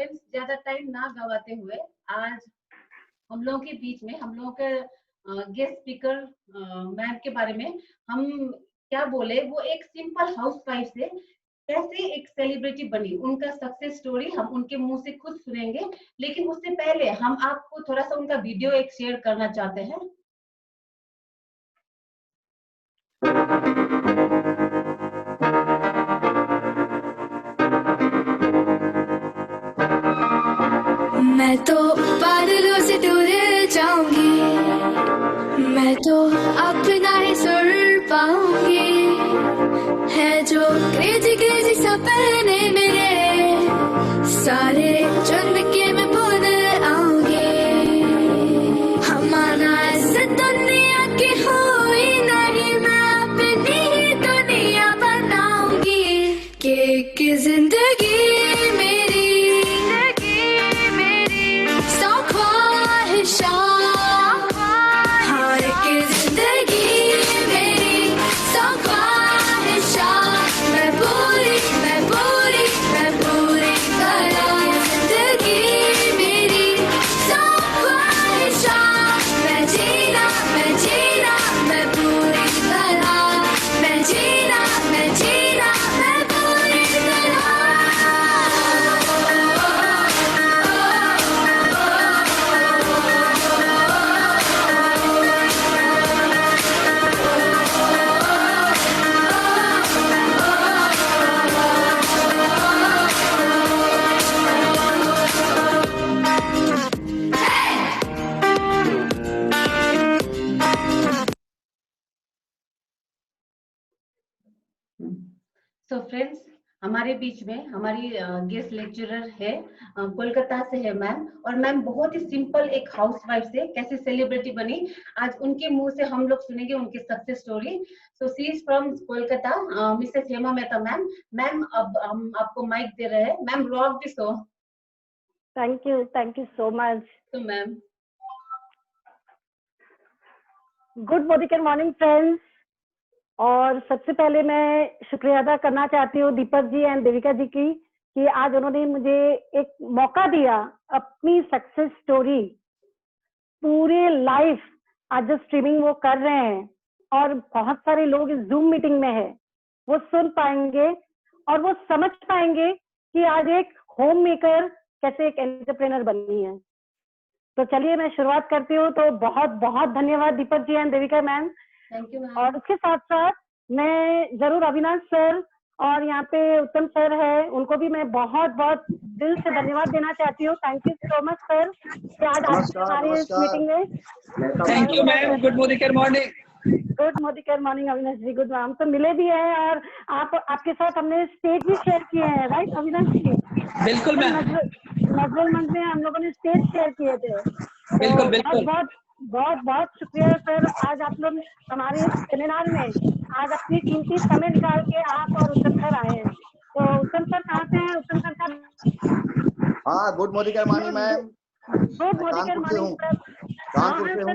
Friends ज्यादा time ना गवाते हुए आज हम लोगों के बीच में हम लोगों के गेस्ट स्पीकर मैम के बारे में हम क्या बोले, वो एक सिंपल हाउस वाइफ से कैसे एक सेलिब्रिटी बनी, उनका सक्सेस स्टोरी हम उनके मुंह से खुद सुनेंगे। लेकिन उससे पहले हम आपको थोड़ा सा उनका वीडियो एक शेयर करना चाहते हैं। मैं तो बादलों से दूर जाऊंगी, मैं तो अपना ही सुर पाऊंगी। है जो क्रेजी क्रेजी सपने मेरे, सारे चुन के मैं भूल आऊंगी। हमारा इस दुनिया की हुई नहीं, मैं अपनी ही दुनिया बनाऊंगी। कि जिंदगी तो फ्रेंड्स हमारे बीच में हमारी गेस्ट लेक्चरर है, कोलकाता से है मैम। और मैम बहुत ही सिंपल एक हाउसवाइफ से कैसे सेलिब्रिटी बनी, आज उनके मुंह से हम लोग सुनेंगे उनकी success story. So she is from Kolkata, Mrs Hema Mehta ma'am. Ma'am अब हम आपको माइक दे रहे हैं। Ma'am rock the show. Thank you so much. तो मैम गुड मॉर्निंग फ्रेंड्स। और सबसे पहले मैं शुक्रिया अदा करना चाहती हूँ दीपक जी एंड देविका जी की, कि आज उन्होंने मुझे एक मौका दिया अपनी सक्सेस स्टोरी पूरे लाइव आज जो स्ट्रीमिंग वो कर रहे हैं, और बहुत सारे लोग इस जूम मीटिंग में है, वो सुन पाएंगे और वो समझ पाएंगे कि आज एक होम मेकर कैसे एक एंटरप्रेनर बनी है। तो चलिए मैं शुरुआत करती हूँ। तो बहुत बहुत धन्यवाद Deepak ji and Devika ma'am. Thank you ma'am. और उसके साथ साथ मैं जरूर अविनाश सर और यहाँ पे उत्तम सर है, उनको भी मैं बहुत बहुत दिल से धन्यवाद देना चाहती हूँ। Thank you so much sir कि आज आप हमारी इस मीटिंग में। Thank you ma'am. Good morning. Good morning Avinash ji. Good morning. तो मिले भी हैं और आपके साथ हमने स्टेज भी शेयर किए हैं, राइट अविनाश जी? बिल्कुल मैम। नजरुल मंच में हम लोगों ने स्टेज शेयर किए थे। बिल्कुल तो बिल्कुल। बहुत शुक्रिया सर। आज आप लोग हमारे इस सेमिनार में आज अपनी कीमती समय निकाल के आप और उत्तम सर आए हैं। तो उत्तम सर कहाँ से हैं? उत्तम सर का हाँ, good morning ma'am. Good morning sir. Kanpur से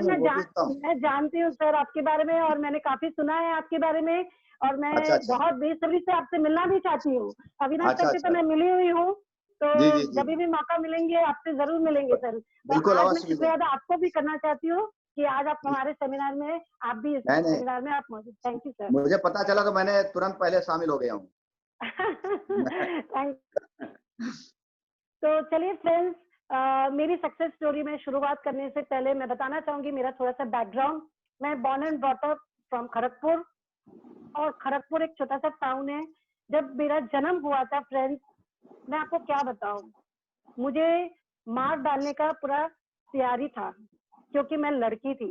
हूँ। मैं जानती हूँ सर आपके बारे में, और मैंने काफी सुना है आपके बारे में, और मैं बहुत बेसब्री से आपसे मिलना भी चाहती हूँ। अविनाश सर से तो मैं मिली हुई हूँ, तो जब भी मौका मिलेंगे आपसे जरूर मिलेंगे सर। बिल्कुल। आज मैं शुक्रिया आपको भी करना चाहती हूँ कि आज आप हमारे सेमिनार में, आप भी इस सेमिनार में आप मौजूद। Thank you sir. मुझे पता चला तो मैंने तुरंत पहले शामिल हो गया हूँ। तो चलिए फ्रेंड्स, मेरी सक्सेस स्टोरी में शुरुआत करने से पहले मैं बताना चाहूंगी मेरा थोड़ा सा बैकग्राउंड। मैं born and brought up from Kharagpur, और खड़गपुर एक छोटा सा टाउन है। जब मेरा जन्म हुआ था फ्रेंड्स, मैं आपको क्या बताऊं, मुझे मार डालने का पूरा तैयारी था, क्योंकि मैं लड़की थी।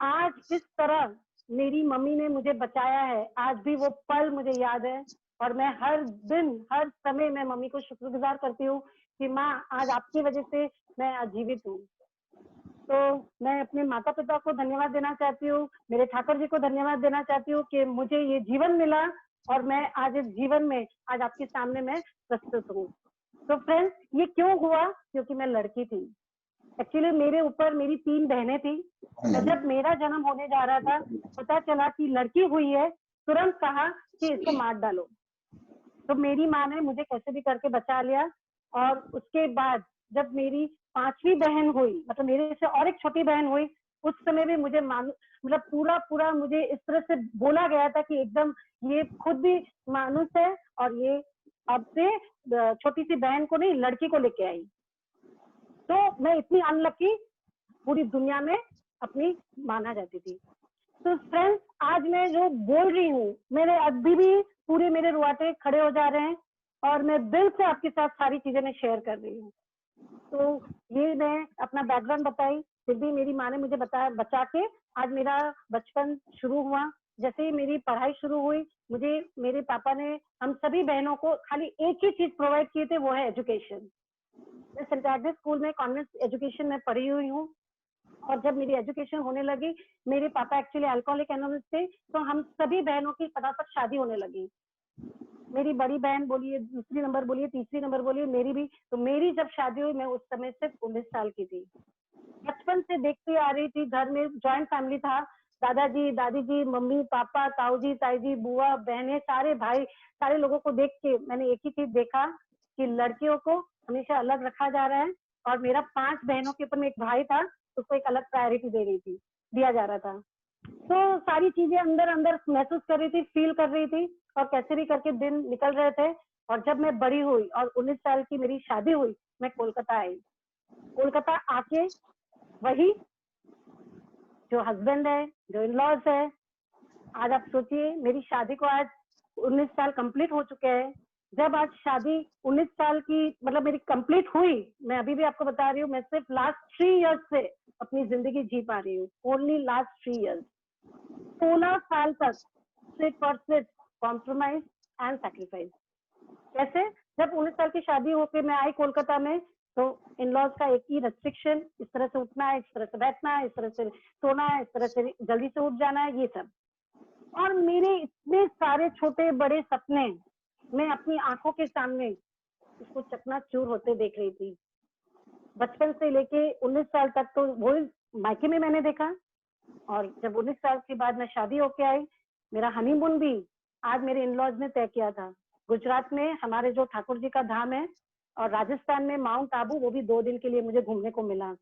आज जिस तरह मेरी मम्मी ने मुझे बचाया है, आज भी वो पल मुझे याद है, और मैं हर दिन हर समय मैं मम्मी को शुक्रगुजार करती हूँ कि माँ आज आपकी वजह से मैं आजीवित हूँ। तो मैं अपने माता पिता को धन्यवाद देना चाहती हूँ, मेरे ठाकुर जी को धन्यवाद देना चाहती हूँ कि मुझे ये जीवन मिला, और मैं आज इस जीवन में आज आपके सामने मैं प्रस्तुत हूँ। तो फ्रेंड्स, ये क्यों हुआ? क्योंकि मैं लड़की थी। एक्चुअली मेरे ऊपर मेरी 3 बहनें थी। जब मेरा जन्म होने जा रहा था, पता चला कि लड़की हुई है, तुरंत कहा कि इसको मार डालो। तो मेरी माँ ने मुझे कैसे भी करके बचा लिया, और उसके बाद जब मेरी 5वीं बहन हुई, मतलब मेरे से और एक छोटी बहन हुई, उस समय भी मुझे मतलब पूरा मुझे इस तरह से बोला गया था कि एकदम ये खुद भी मानुस है और ये अब से छोटी सी बहन को नहीं, लड़की को लेके आई। तो मैं इतनी अनलकी पूरी दुनिया में अपनी माना जाती थी। तो फ्रेंड्स, आज मैं जो बोल रही हूँ, मेरे अभी भी पूरे मेरे रुआटे खड़े हो जा रहे हैं और मैं दिल से आपके साथ सारी चीजें मैं शेयर कर रही हूँ। तो ये मैं अपना बैकग्राउंड बताई, फिर भी मेरी माँ ने मुझे बचा के आज मेरा बचपन शुरू हुआ। जैसे ही मेरी पढ़ाई शुरू हुई, मुझे मेरे पापा ने हम सभी बहनों को खाली एक ही चीज प्रोवाइड किए थे, वो है एजुकेशन। मैं सेंट एग्नेस स्कूल में कॉन्वेंट एजुकेशन में पढ़ी हुई हूँ और जब मेरी एजुकेशन होने लगी, मेरे पापा एक्चुअली अल्कोहलिक एनोनिमस थे, तो हम सभी बहनों की फटाफट शादी होने लगी। मेरी बड़ी बहन बोलिए, दूसरी नंबर बोलिए, तीसरी नंबर बोलिए, मेरी भी। तो मेरी जब शादी हुई, मैं उस समय सिर्फ 19 साल की थी। बचपन से देखती आ रही थी, घर में जॉइंट फैमिली था, दादाजी, दादी जी, मम्मी, पापा, ताऊ जी, ताई जी, बुआ, बहनें, सारे भाई, सारे लोगों को देख के मैंने एक ही चीज देखा कि लड़कियों को हमेशा अलग रखा जा रहा है और मेरा 5 बहनों के ऊपर में एक भाई था, उसको एक अलग प्रायोरिटी दिया जा रहा था। तो सारी चीजें अंदर अंदर महसूस कर रही थी, फील कर रही थी और कैसे भी करके दिन निकल रहे थे। और जब मैं बड़ी हुई और 19 साल की मेरी शादी हुई, मैं कोलकाता आई। कोलकाता आके वही जो हस्बैंड है, जो इन-लॉज है, आज आप सोचिए मेरी शादी को आज 19 साल कंप्लीट हो चुके हैं। जब आज शादी 19 साल की मतलब मेरी कंप्लीट हुई, मैं अभी भी आपको बता रही हूँ, मैं सिर्फ लास्ट 3 इयर्स से अपनी जिंदगी जी पा रही हूँ, ओनली लास्ट 3 इयर्स। 16 साल तक सिर्फ और सिर्फ कॉम्प्रोमाइज एंड सैक्रिफाइस। कैसे? जब 19 साल की शादी होकर मैं आई कोलकाता में, तो इन लॉज का एक ही रेस्ट्रिक्शन, इस तरह से उठना है, इस तरह से बैठना है, इस तरह से सोना है, इस तरह से जल्दी से उठ जाना है, ये सब। और मेरे इतने सारे छोटे बड़े सपने मैं अपनी आंखों के सामने उसको चकनाचूर होते देख रही थी। बचपन से लेके 19 साल तक तो वो मायके में मैंने देखा, और जब 19 साल के बाद मैं शादी होके आई, मेरा हनीमून भी आज मेरे इन लॉज ने तय किया था। गुजरात में हमारे जो ठाकुर जी का धाम है और राजस्थान में माउंट आबू, वो भी 2 दिन के लिए मुझे घूमने को मिला।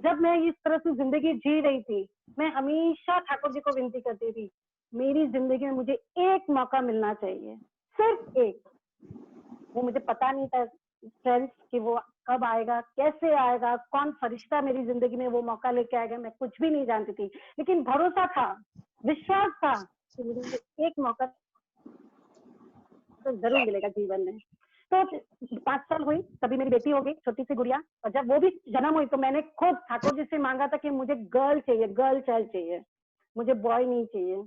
जब मैं इस तरह से जिंदगी जी रही थी, मैं हमेशा ठाकुर जी को विनती करती थी, मेरी जिंदगी में मुझे एक मौका मिलना चाहिए, सिर्फ एक। वो मुझे पता नहीं था फ्रेंड्स कि वो कब आएगा, कैसे आएगा, कौन फरिश्ता मेरी जिंदगी में वो मौका लेके आएगा, मैं कुछ भी नहीं जानती थी, लेकिन भरोसा था, विश्वास था कि मुझे एक मौका तो जरूर मिलेगा जीवन में। तो 5 साल हुई, तभी मेरी बेटी हो गई, छोटी सी गुड़िया। और जब वो भी जन्म हुई, तो मैंने खुद ठाकुर जी से मांगा था कि मुझे गर्ल चाहिए, गर्ल चाइल्ड चाहिए, मुझे बॉय नहीं चाहिए।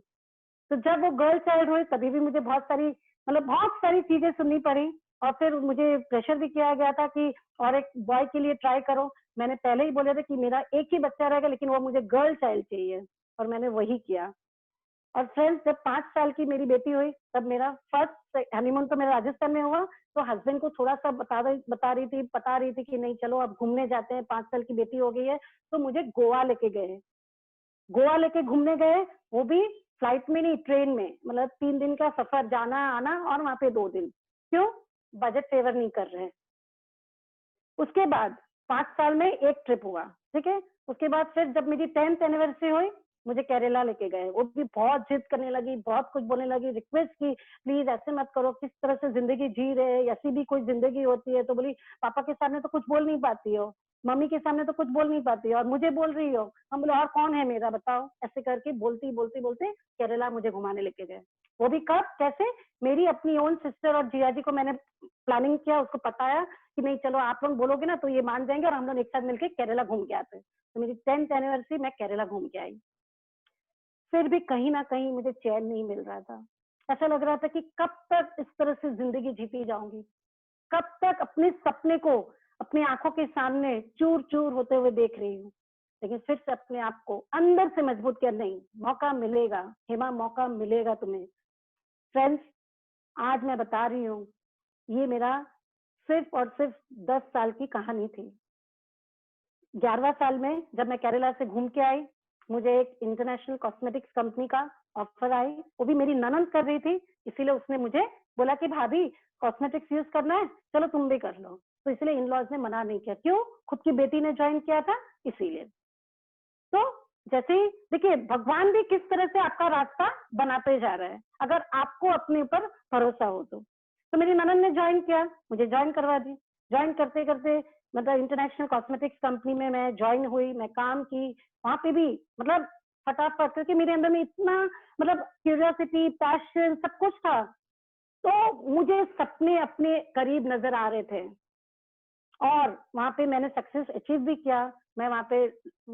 तो जब वो गर्ल चाइल्ड हुई, तभी भी मुझे बहुत सारी चीजें सुननी पड़ी और फिर मुझे प्रेशर भी किया गया था कि और एक बॉय के लिए ट्राई करो। मैंने पहले ही बोला था कि मेरा एक ही बच्चा रहेगा, लेकिन वो मुझे गर्ल चाइल्ड चाहिए, और मैंने वही किया। और फ्रेंड्स, जब 5 साल की मेरी बेटी हुई, तब मेरा फर्स्ट हनीमून तो मेरा राजस्थान में हुआ। तो हस्बैंड को थोड़ा सा बता रही थी कि नहीं चलो अब घूमने जाते हैं, 5 साल की बेटी हो गई है। तो मुझे गोवा लेके गए, गोवा लेके घूमने गए, वो भी फ्लाइट में नहीं, ट्रेन में। मतलब 3 दिन का सफर, जाना आना, और वहां पे 2 दिन। क्यों? बजट फेवर नहीं कर रहे। उसके बाद 5 साल में एक ट्रिप हुआ, ठीक है। उसके बाद फिर जब मेरी 10th एनिवर्सरी हुई, मुझे केरला लेके गए। वो भी बहुत जिद करने लगी, बहुत कुछ बोलने लगी, रिक्वेस्ट की प्लीज ऐसे मत करो, किस तरह से जिंदगी जी रहे हैं, ऐसी भी कोई जिंदगी होती है। तो बोली पापा के सामने तो कुछ बोल नहीं पाती हो, मम्मी के सामने तो कुछ बोल नहीं पाती हो, और मुझे बोल रही हो। हम बोले और कौन है मेरा, बताओ। ऐसे करके बोलती बोलते केरला मुझे घुमाने लेके गए। वो भी कब, कैसे? मेरी अपनी ओन सिस्टर और जिया जी को मैंने प्लानिंग किया, उसको बताया कि नहीं चलो आप लोग बोलोगे ना तो ये मान जाएंगे, और हम लोग एक साथ मिलकर केरला घूम के आते। तो मेरी 10th एनिवर्सरी मैं केरला घूम के आई। फिर भी कहीं ना कहीं मुझे चैन नहीं मिल रहा था। ऐसा लग रहा था कि कब तक इस तरह से जिंदगी जीती जाऊंगी, कब तक अपने सपने को अपनी आंखों के सामने चूर चूर होते हुए देख रही हूँ। लेकिन फिर से अपने आप को अंदर से मजबूत किया, नहीं मौका मिलेगा हेमा, मौका मिलेगा तुम्हें। फ्रेंड्स, आज मैं बता रही हूँ, ये मेरा सिर्फ और सिर्फ 10 साल की कहानी थी। 11वां साल में जब मैं केरला से घूम के आई, मुझे एक इंटरनेशनल कॉस्मेटिक्स कंपनी का ऑफर आई। वो भी मेरी ननद कर रही थी, इसीलिए उसने मुझे बोला कि भाभी कॉस्मेटिक्स यूज करना है, चलो तुम भी कर लो। तो इसलिए इन लॉज ने मना नहीं किया। क्यों? खुद की बेटी ने ज्वाइन किया था इसीलिए। तो जैसे ही देखिए, भगवान भी किस तरह से आपका रास्ता बनाते जा रहा है, अगर आपको अपने ऊपर भरोसा हो तो मेरी ननद ने ज्वाइन किया, मुझे ज्वाइन करवा दी। ज्वाइन करते करते मतलब इंटरनेशनल कॉस्मेटिक्स कंपनी में मैं ज्वाइन हुई, मैं काम की। वहां पे भी मतलब फटाफट, क्योंकि मेरे अंदर में इतना मतलब क्यूरियोसिटी, पैशन, सब कुछ था। तो मुझे सपने अपने करीब नजर आ रहे थे और वहां पे मैंने सक्सेस अचीव भी किया। मैं वहां पे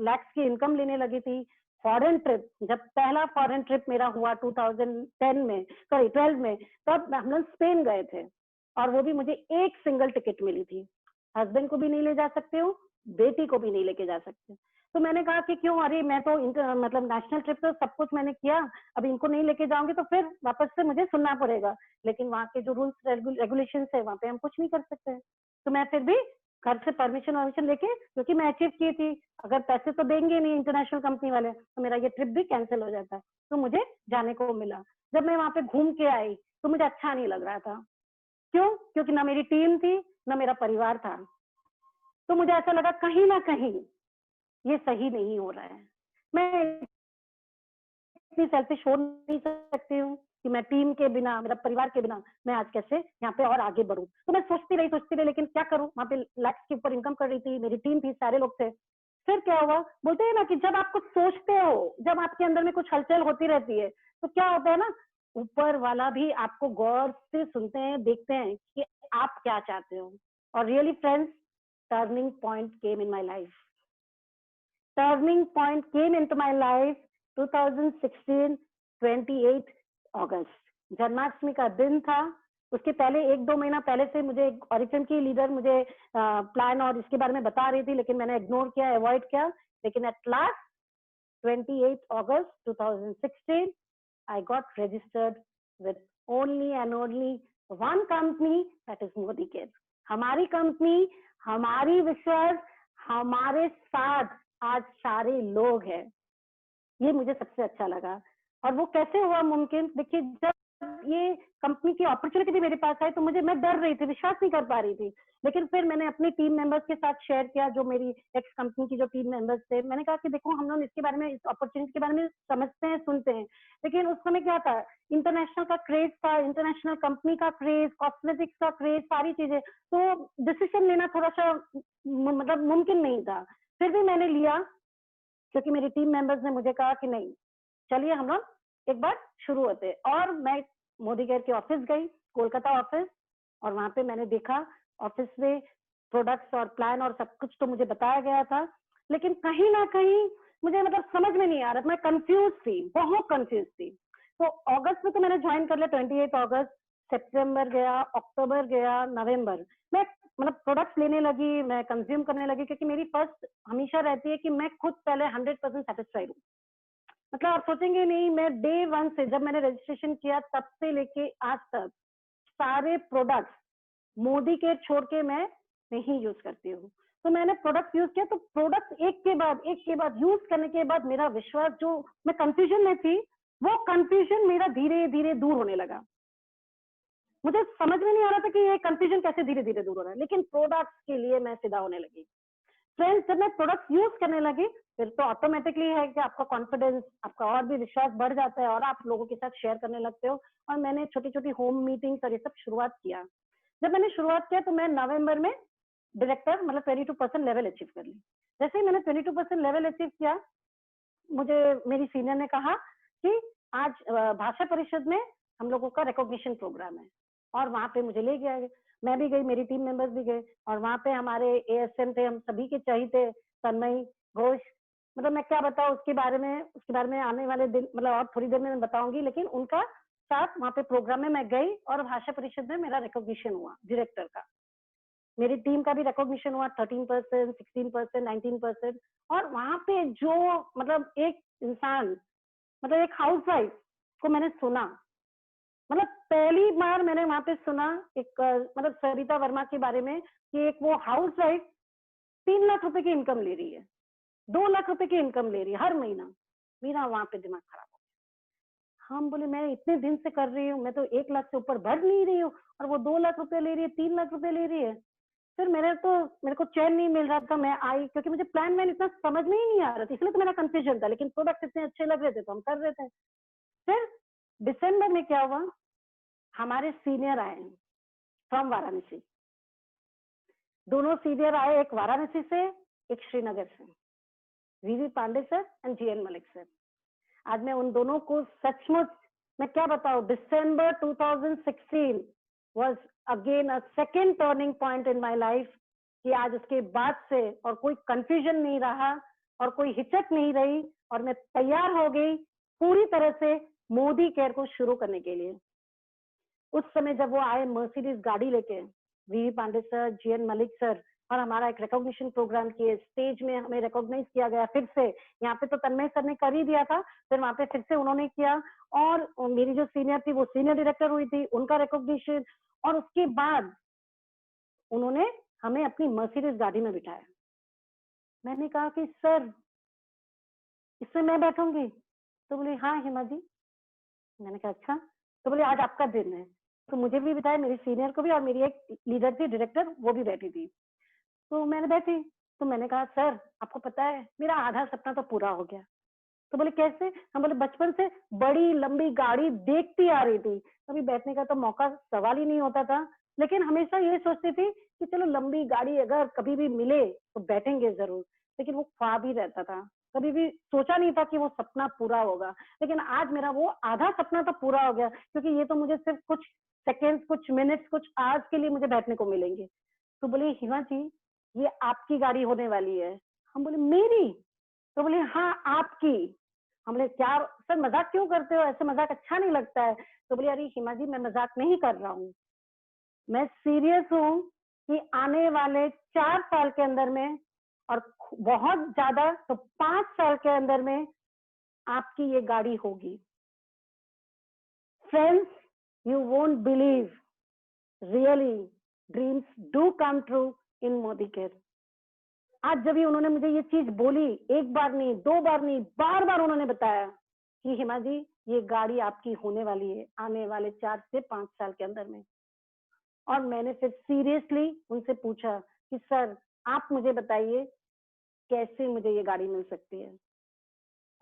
लैक्स की इनकम लेने लगी थी। फॉरेन ट्रिप, जब पहला फॉरेन ट्रिप मेरा हुआ 2010 में, सॉरी 12 में, तब हम लोग स्पेन गए थे और वो भी मुझे एक सिंगल टिकट मिली थी। हस्बैंड को भी नहीं ले जा सकते हो, बेटी को भी नहीं लेके जा सकते। तो मैंने कहा कि क्यों, अरे मैं तो मतलब नेशनल ट्रिप तो सब कुछ मैंने किया, अब इनको नहीं लेके जाऊंगी तो फिर वापस से मुझे सुनना पड़ेगा। लेकिन वहाँ के जो रूल्स रेगुलेशन है वहाँ पे हम कुछ नहीं कर सकते। तो मैं फिर भी घर से परमिशन लेके, क्योंकि मैं अचीव की थी, अगर पैसे तो देंगे नहीं इंटरनेशनल कंपनी वाले, तो मेरा ये ट्रिप भी कैंसिल हो जाता है। तो मुझे जाने को मिला। जब मैं वहां पे घूम के आई तो मुझे अच्छा नहीं लग रहा था। क्यों? क्योंकि ना मेरी टीम थी, ना मेरा परिवार था। तो मुझे ऐसा लगा कहीं ना कहीं ये सही नहीं हो रहा है। मैं इतनी सेल्फिश हो नहीं सकती हूँ कि मैं टीम के बिना, मेरा परिवार के बिना मैं आज कैसे यहाँ पे और आगे बढ़ूं। तो मैं सोचती रही, लेकिन क्या करूं, वहां पे लैक्स के ऊपर इनकम कर रही थी, मेरी टीम थी, सारे लोग थे। फिर क्या हुआ, बोलते हैं ना कि जब आप कुछ सोचते हो, जब आपके अंदर में कुछ हलचल होती रहती है, तो क्या होता है ना, ऊपर वाला भी आपको गौर से सुनते हैं, देखते हैं कि आप क्या चाहते हो। और really friends, turning point came in my life. Turning point came into my life 2016, 28 अगस्त। जन्माष्टमी का दिन था। उसके पहले 1-2 महीना पहले से मुझे ऑरिजिन की लीडर मुझे प्लान और इसके बारे में बता रही थी, लेकिन मैंने इग्नोर किया, अवॉइड किया। लेकिन at last 28 August 2016 I got registered with only and only one company, that is Modicare। हमारी कंपनी, हमारी विश्वास, हमारे साथ आज सारे लोग हैं। ये मुझे सबसे अच्छा लगा। और वो कैसे हुआ मुमकिन? देखिए, जब ये कंपनी की अपॉर्चुनिटी भी मेरे पास आई तो मैं डर रही थी, विश्वास नहीं कर पा रही थी। लेकिन फिर मैंने अपनी टीम मेंबर्स के साथ शेयर किया, जो मेरी एक्स कंपनी की जो टीम मेंबर्स थे। मैंने कहा कि देखो, हम लोग इसके बारे में, इस अपॉर्चुनिटी के बारे में समझते हैं, सुनते हैं, लेकिन उस समय क्या था, इंटरनेशनल का क्रेज था, इंटरनेशनल कंपनी का क्रेज, कॉस्मेटिक्स का क्रेज, सारी चीजें। तो डिसीजन लेना थोड़ा सा मतलब मुमकिन नहीं था। फिर भी मैंने लिया, क्योंकि मेरी टीम मेंबर्स ने मुझे कहा कि नहीं, चलिए हम लोग एक बार शुरू होते। और मैं मोदीकेयर के ऑफिस गई, कोलकाता ऑफिस, और वहां पे मैंने देखा ऑफिस में प्रोडक्ट्स और प्लान और सब कुछ तो मुझे बताया गया था, लेकिन कहीं ना कहीं मुझे मतलब समझ में नहीं आ रहा था। मैं कंफ्यूज थी, बहुत कंफ्यूज थी। तो अगस्त में तो मैंने ज्वाइन कर लिया, 28 अगस्त। सितंबर गया, अक्टूबर गया, नवंबर, मैं मतलब प्रोडक्ट्स लेने लगी, मैं कंज्यूम करने लगी, क्योंकि मेरी फर्स्ट हमेशा रहती है कि मैं खुद पहले 100% सेटिस्फाइड हूँ। मतलब आप सोचेंगे नहीं, मैं डे 1 से, जब मैंने रजिस्ट्रेशन किया तब से लेके आज तक सारे प्रोडक्ट्स मोदीकेयर छोड़ के मैं नहीं यूज करती हूँ। तो मैंने प्रोडक्ट यूज किया, तो प्रोडक्ट एक के बाद यूज करने के बाद मेरा विश्वास, जो मैं कंफ्यूजन में थी, वो कंफ्यूजन मेरा धीरे धीरे दूर होने लगा। मुझे समझ में नहीं आ रहा था कि ये कंफ्यूजन कैसे धीरे धीरे दूर हो रहा है, लेकिन प्रोडक्ट्स के लिए मैं फिदा होने लगी। फ्रेंड्स, जब मैं प्रोडक्ट यूज करने लगी, फिर तो ऑटोमेटिकली है कि आपका कॉन्फिडेंस, आपका और भी विश्वास बढ़ जाता है और आप लोगों के साथ शेयर करने लगते हो। और मैंने छोटी छोटी होम मीटिंग्स और ये सब शुरुआत किया। जब मैंने शुरुआत किया तो मैं नवंबर में डायरेक्टर मतलब 22% लेवल अचीव कर ली। जैसे ही मैंने 22% लेवल अचीव किया, मुझे मेरी सीनियर ने कहा कि आज भाषा परिषद में हम लोगों का रिकॉग्निशन प्रोग्राम है, और वहां पे मुझे ले गया। मैं भी गई, मेरी टीम मेंबर्स भी गए, और वहां पे हमारे एएसएम थे, हम सभी के चाहिए थे, तन्मय घोष। मतलब मैं क्या बताऊं उसके बारे में आने वाले दिन, मतलब और थोड़ी देर में मैं बताऊंगी। लेकिन उनका साथ वहां पे प्रोग्राम में मैं गई और भाषा परिषद में मेरा रिकॉग्निशन हुआ डायरेक्टर का। मेरी टीम का भी रिकॉग्निशन हुआ, 13%, 16%, 19%। और वहां पे जो मतलब एक इंसान, मतलब एक हाउसवाइफ को मैंने सुना, मतलब पहली बार मैंने वहां पे सुना एक मतलब सरिता वर्मा के बारे में, कि एक वो हाउसवाइफ 3 लाख रुपए की इनकम ले रही है, 2 लाख रुपए की इनकम ले रही है हर महीना। मेरा वहां पे दिमाग खराब हो गया। हम बोले मैं इतने दिन से कर रही हूँ, मैं तो 1 लाख से ऊपर भर नहीं रही हूँ और वो 2 लाख रुपए ले रही है, 3 लाख रुपए ले रही है। फिर मेरे को चैन नहीं मिल रहा था। मैं आई क्योंकि मुझे प्लान मैन इतना समझ में ही नहीं आ रहा था, इसलिए तो मेरा कंफ्यूजन था, लेकिन प्रोडक्ट इतने अच्छे लग रहे थे तो हम कर रहे थे। फिर दिसंबर में क्या हुआ, हमारे सीनियर आए फ्रॉम वाराणसी। दोनों सीनियर आए, एक वाराणसी से, एक श्रीनगर से, VV Pandey sir and GN Malik sir. आज मैं उन दोनों को सचमुच, मैं क्या बताऊं, दिसंबर 2016 was again a second turning point in my life, कि आज उसके बाद से और कोई कंफ्यूजन नहीं रहा और कोई हिचक नहीं रही और मैं तैयार हो गई पूरी तरह से मोदी केयर को शुरू करने के लिए। उस समय जब वो आए मर्सिडीज गाड़ी लेके, VV Pandey sir, GN Malik sir, और हमारा एक रिकॉग्निशन प्रोग्राम किए, स्टेज में हमें रिकॉग्नाइज किया गया फिर से। यहाँ पे तो तन्मय सर ने कर ही दिया था, फिर वहां पे फिर से उन्होंने किया, और मेरी जो सीनियर थी वो सीनियर डायरेक्टर हुई थी, उनका रिकॉग्निशन, और उसके बाद उन्होंने हमें अपनी मर्सिडीज गाड़ी में बिठाया। मैंने कहा कि सर इसमें मैं बैठूंगी? तो बोले हाँ हेमा जी। मैंने कहा अच्छा। तो बोले आज आपका दिन है। तो मुझे भी बिठाया, मेरी सीनियर को भी, और मेरी एक लीडर थी डायरेक्टर, वो भी बैठी थी। तो मैंने बैठी, तो मैंने कहा सर आपको पता है मेरा आधा सपना तो पूरा हो गया। तो बोले कैसे? हम बोले बचपन से बड़ी लंबी गाड़ी देखती आ रही थी, कभी बैठने का तो मौका सवाल ही नहीं होता था, लेकिन हमेशा ये सोचती थी कि चलो लंबी गाड़ी अगर कभी भी मिले तो बैठेंगे जरूर, लेकिन वो ख्वाब ही रहता था, कभी भी सोचा नहीं था कि वो सपना पूरा होगा। लेकिन आज मेरा वो आधा सपना तो पूरा हो गया, क्योंकि ये तो मुझे सिर्फ कुछ सेकेंड्स, कुछ मिनट्स, कुछ आवर्स के लिए मुझे बैठने को मिलेंगे। तो बोले हिमा जी ये आपकी गाड़ी होने वाली है। हम बोले मेरी? तो बोले हाँ आपकी। हम बोले क्या सर मजाक क्यों करते हो, ऐसे मजाक अच्छा नहीं लगता है। तो बोले अरे हिमा जी मैं मजाक नहीं कर रहा हूँ, मैं सीरियस हूँ कि आने वाले 4 साल के अंदर में, और बहुत ज्यादा तो 5 साल के अंदर में आपकी ये गाड़ी होगी। Friends you won't believe, really dreams do come true in Modi care. आज जब भी उन्होंने मुझे ये चीज बोली, एक बार नहीं, 2 बार नहीं, बार बार उन्होंने बताया कि हिमा जी ये गाड़ी आपकी होने वाली है आने वाले 4 से 5 साल के अंदर में। और मैंने फिर सीरियसली उनसे पूछा कि सर आप मुझे बताइए कैसे मुझे ये गाड़ी मिल सकती है।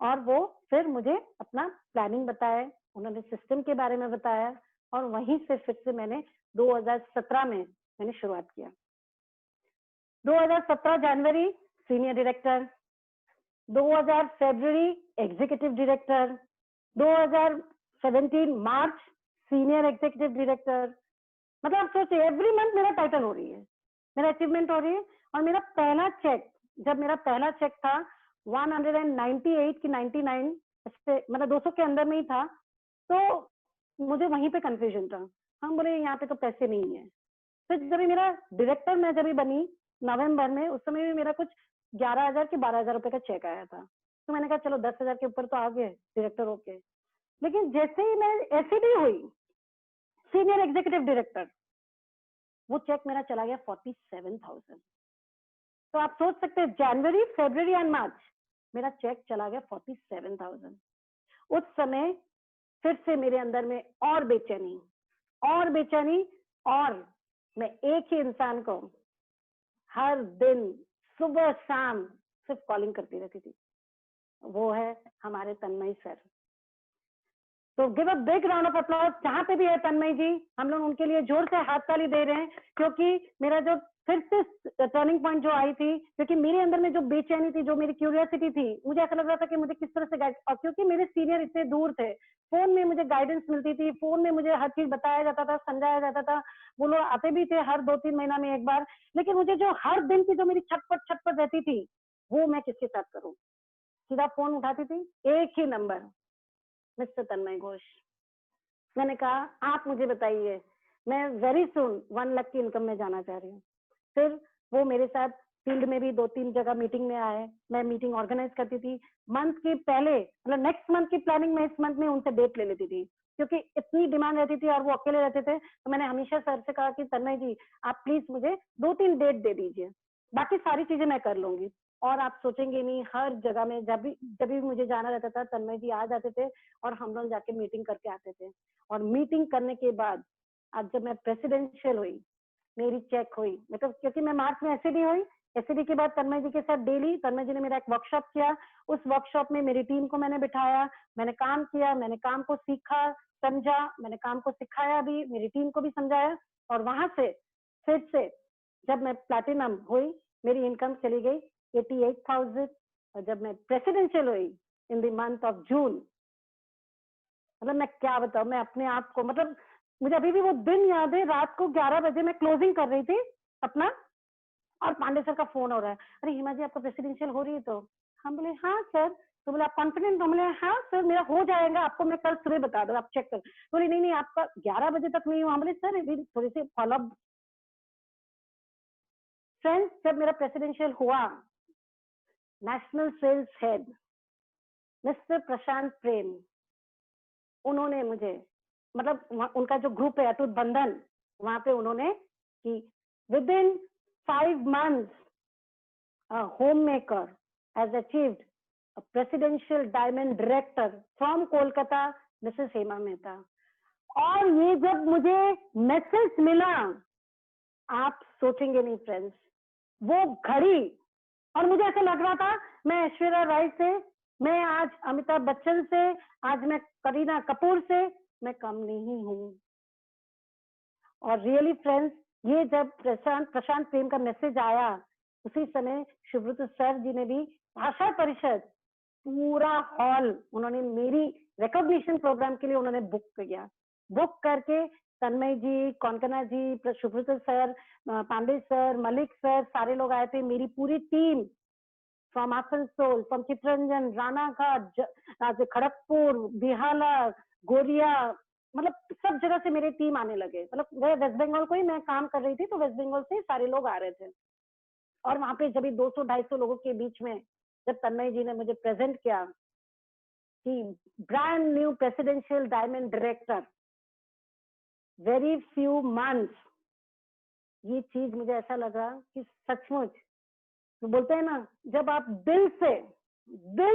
और वो फिर मुझे अपना प्लानिंग बताया, उन्होंने सिस्टम के बारे में बताया, और वहीं से फिर से मैंने 2017 में मैंने शुरुआत किया। 2017 जनवरी सीनियर डायरेक्टर, 2000 फरवरी एग्जीक्यूटिव डायरेक्टर, 2017 मार्च सीनियर एग्जीक्यूटिव डायरेक्टर। मतलब आप सोचिए एवरी मंथ मेरा टाइटल हो रही है, मेरा अचीवमेंट हो रही है। और मेरा पहला चेक, जब मेरा पहला चेक था 198 की 99, मतलब 200 के अंदर में ही था, तो मुझे वहीं पे कंफ्यूजन था। हम बोले यहाँ पे तो पैसे नहीं है। फिर जब मेरा डायरेक्टर मैं जब बनी नवंबर में, उस समय भी मेरा कुछ 11,000 के 12,000 रुपए का चेक आया था। तो मैंने कहा चलो 10,000 के ऊपर तो आ गए डायरेक्टर होके। लेकिन जैसे ही मैं एसईडी हुई सीनियर एग्जीक्यूटिव डायरेक्टर, वो चेक मेरा चला गया 47,000। तो आप सोच सकते हैं जनवरी, फरवरी एंड मार्च मेरा चेक चला गया 47,000। उस समय फिर से मेरे अंदर में और बेचैनी, और बेचैनी, और मैं एक ही इंसान को हर दिन सुबह शाम सिर्फ कॉलिंग करती रहती थी, वो है हमारे तन्मय सर। तो give a big round of applause, जहां पे भी है तन्मय जी, हम लोग उनके लिए जोर से हाथ ताली दे रहे हैं, क्योंकि मेरा जो फिर से टर्निंग पॉइंट जो आई थी, क्योंकि मेरे अंदर में जो बेचैनी थी, जो मेरी क्यूरियोसिटी थी, मुझे ऐसा लग रहा था कि मुझे किस तरह से गाइड, और क्योंकि मेरे सीनियर इतने दूर थे, फोन में मुझे गाइडेंस मिलती थी, फोन में मुझे हर चीज बताया जाता था, समझाया जाता था, वो लोग आते भी थे हर 2-3 महीना में एक बार। लेकिन मुझे जो हर दिन की जो मेरी छटपट रहती थी, वो मैं किसके साथ करूं? सीधा फोन उठाती थी, एक ही नंबर, मिस्टर तन्मय घोष। मैंने कहा आप मुझे बताइए, मैं वेरी सुन 1 लाख की इनकम में जाना चाह रही हूँ। फिर वो मेरे साथ फील्ड में भी 2-3 जगह मीटिंग में आए, मैं मीटिंग ऑर्गेनाइज करती थी मंथ के पहले, मतलब नेक्स्ट मंथ की प्लानिंग मैं इस मंथ में उनसे डेट ले लेती थी, क्योंकि इतनी डिमांड रहती थी और वो अकेले रहते थे। तो मैंने हमेशा सर से कहा कि तन्मय जी आप प्लीज मुझे 2-3 डेट दे दीजिए, बाकी सारी चीजें मैं कर लूंगी। और आप सोचेंगे नहीं, हर जगह में जब भी मुझे जाना रहता था, तन्मय जी आ जाते थे और हम लोग जाके मीटिंग करके आते थे। और मीटिंग करने के बाद आज जब मैं प्रेसिडेंशियल हुई, मेरी चेक हुई, मतलब क्योंकि मैं मार्च में एसईडी हुई, एसईडी के बाद तन्मय जी के साथ डेली, तन्मय जी ने मेरा एक वर्कशॉप किया, उस वर्कशॉप में मेरी टीम को मैंने बिठाया, मैंने काम किया, मैंने काम को सीखा, समझा, मैंने काम को सिखाया भी, मेरी टीम को भी समझाया। और वहां से फिर से जब मैं प्लैटिनम हुई, मेरी इनकम चली गई 88,000। और जब मैं प्रेसिडेंशियल हुई in the month of June, मतलब मैं क्या बताऊं, मैं अपने आप को, मतलब मुझे अभी भी वो दिन याद है, रात को 11 बजे मैं क्लोजिंग कर रही थी अपना, और पांडे सर का फोन हो रहा है, अरे हिमा जी आपका प्रेसिडेंशियल हो रही है? तो हम बोले हाँ सर। तो बोले आप कॉन्फिडेंट? हम बोले हाँ सर मेरा हो जाएगा, आपको मैं कल सुबह बता दूँ, आप चेक कर। बोले नहीं नहीं आपका 11 बजे तक नहीं हुआ। हम बोले सर अभी थोड़ी सी फॉलोअप। फ्रेंड्स, जब मेरा प्रेसिडेंशियल हुआ, नेशनल सेल्स हेड मिस्टर प्रशांत प्रेम, उन्होंने मुझे, मतलब उनका जो ग्रुप है अटूट बंधन, वहां पे उन्होंने कि with in 5 months a homemaker has achieved a presidential diamond director from Kolkata, Mrs. Hema Mehta. और ये जब मुझे मैसेज मिला, आप सोचेंगे नहीं फ्रेंड्स, वो घड़ी, और मुझे ऐसा लग रहा था मैं ऐश्वर्या राय से, मैं आज अमिताभ बच्चन से, आज मैं करीना कपूर से, मैं कम नहीं हूं। और रियली फ्रेंड्स, ये जब प्रशांत प्रेम का मैसेज आया, उसी समय सुब्रत सर जी ने भी भाषा परिषद पूरा हॉल उन्होंने मेरी रिकॉग्निशन प्रोग्राम के लिए उन्होंने बुक किया। बुक करके Tanmay ji, Konkona ji, Subrata sir, Pandey sir, Malik sir, सारे लोग आए थे। मेरी पूरी team from Asansol, from Chittaranjan, Ranaghat, Kharagpur, Behala, Goria, मतलब सब जगह से मेरी टीम आने लगे। मतलब वेस्ट बंगाल को ही मैं काम कर रही थी, तो वेस्ट बंगाल से सारे लोग आ रहे थे। और वहां पे जब 200-250 लोगों के बीच में जब तन्मय जी ने मुझे प्रेजेंट किया कि brand new presidential diamond director, very few months, ये चीज मुझे ऐसा लगा कि सचमुच, तो बोलते हैं ना, जब आप दिल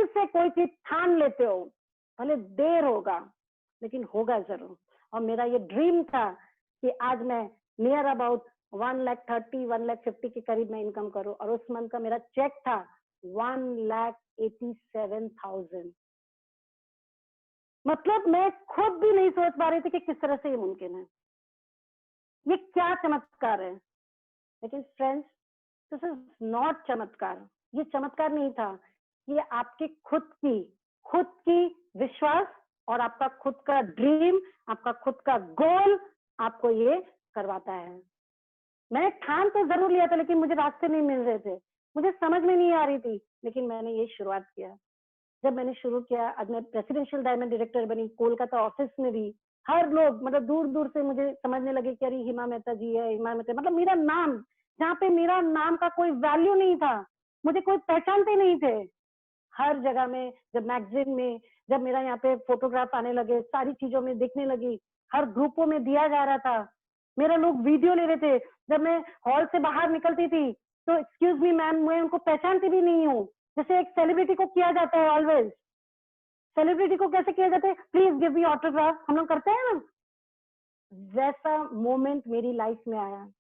से कोई चीज ठान लेते हो, भले देर होगा लेकिन होगा जरूर। और मेरा ये ड्रीम था कि आज मैं नियर अबाउट 1,30,000 1,50,000 के करीब मैं इनकम करूं, और उस मंथ का मेरा चेक था 1,87,000। मतलब मैं खुद भी नहीं सोच पा रही थी कि किस तरह से ये मुमकिन है, ये क्या चमत्कार है। लेकिन फ्रेंड्स, दिस इज नॉट चमत्कार, ये चमत्कार नहीं था, ये आपकी खुद की विश्वास और आपका खुद का ड्रीम, आपका खुद का गोल आपको ये करवाता है। मैंने ठान तो जरूर लिया था, लेकिन मुझे रास्ते नहीं मिल रहे थे, मुझे समझ में नहीं आ रही थी, लेकिन मैंने ये शुरुआत किया। जब मैंने शुरू किया, आज मैं प्रेसिडेंशियल डायमंड डायरेक्टर बनी, कोलकाता ऑफिस में भी हर लोग, मतलब दूर दूर से मुझे समझने लगे कि अरे हिमा मेहता जी है, हिमा मेहता, मतलब मेरा नाम, जहाँ पे मेरा नाम का कोई वैल्यू नहीं था, मुझे कोई पहचानते नहीं थे, हर जगह में, जब मैगजीन में, जब मेरा यहाँ पे फोटोग्राफ आने लगे, सारी चीजों में दिखने लगी, हर ग्रुपों में दिया जा रहा था, मेरा लोग वीडियो ले रहे थे। जब मैं हॉल से बाहर निकलती थी तो एक्सक्यूज मी मैम, मैं उनको पहचानती भी नहीं हूँ, जैसे एक सेलिब्रिटी को किया जाता है ऑलवेज। सेलिब्रिटी को कैसे किया जाता है, प्लीज गिव मी ऑटोग्राफ, हम लोग करते हैं ना, वैसा मोमेंट मेरी लाइफ में आया।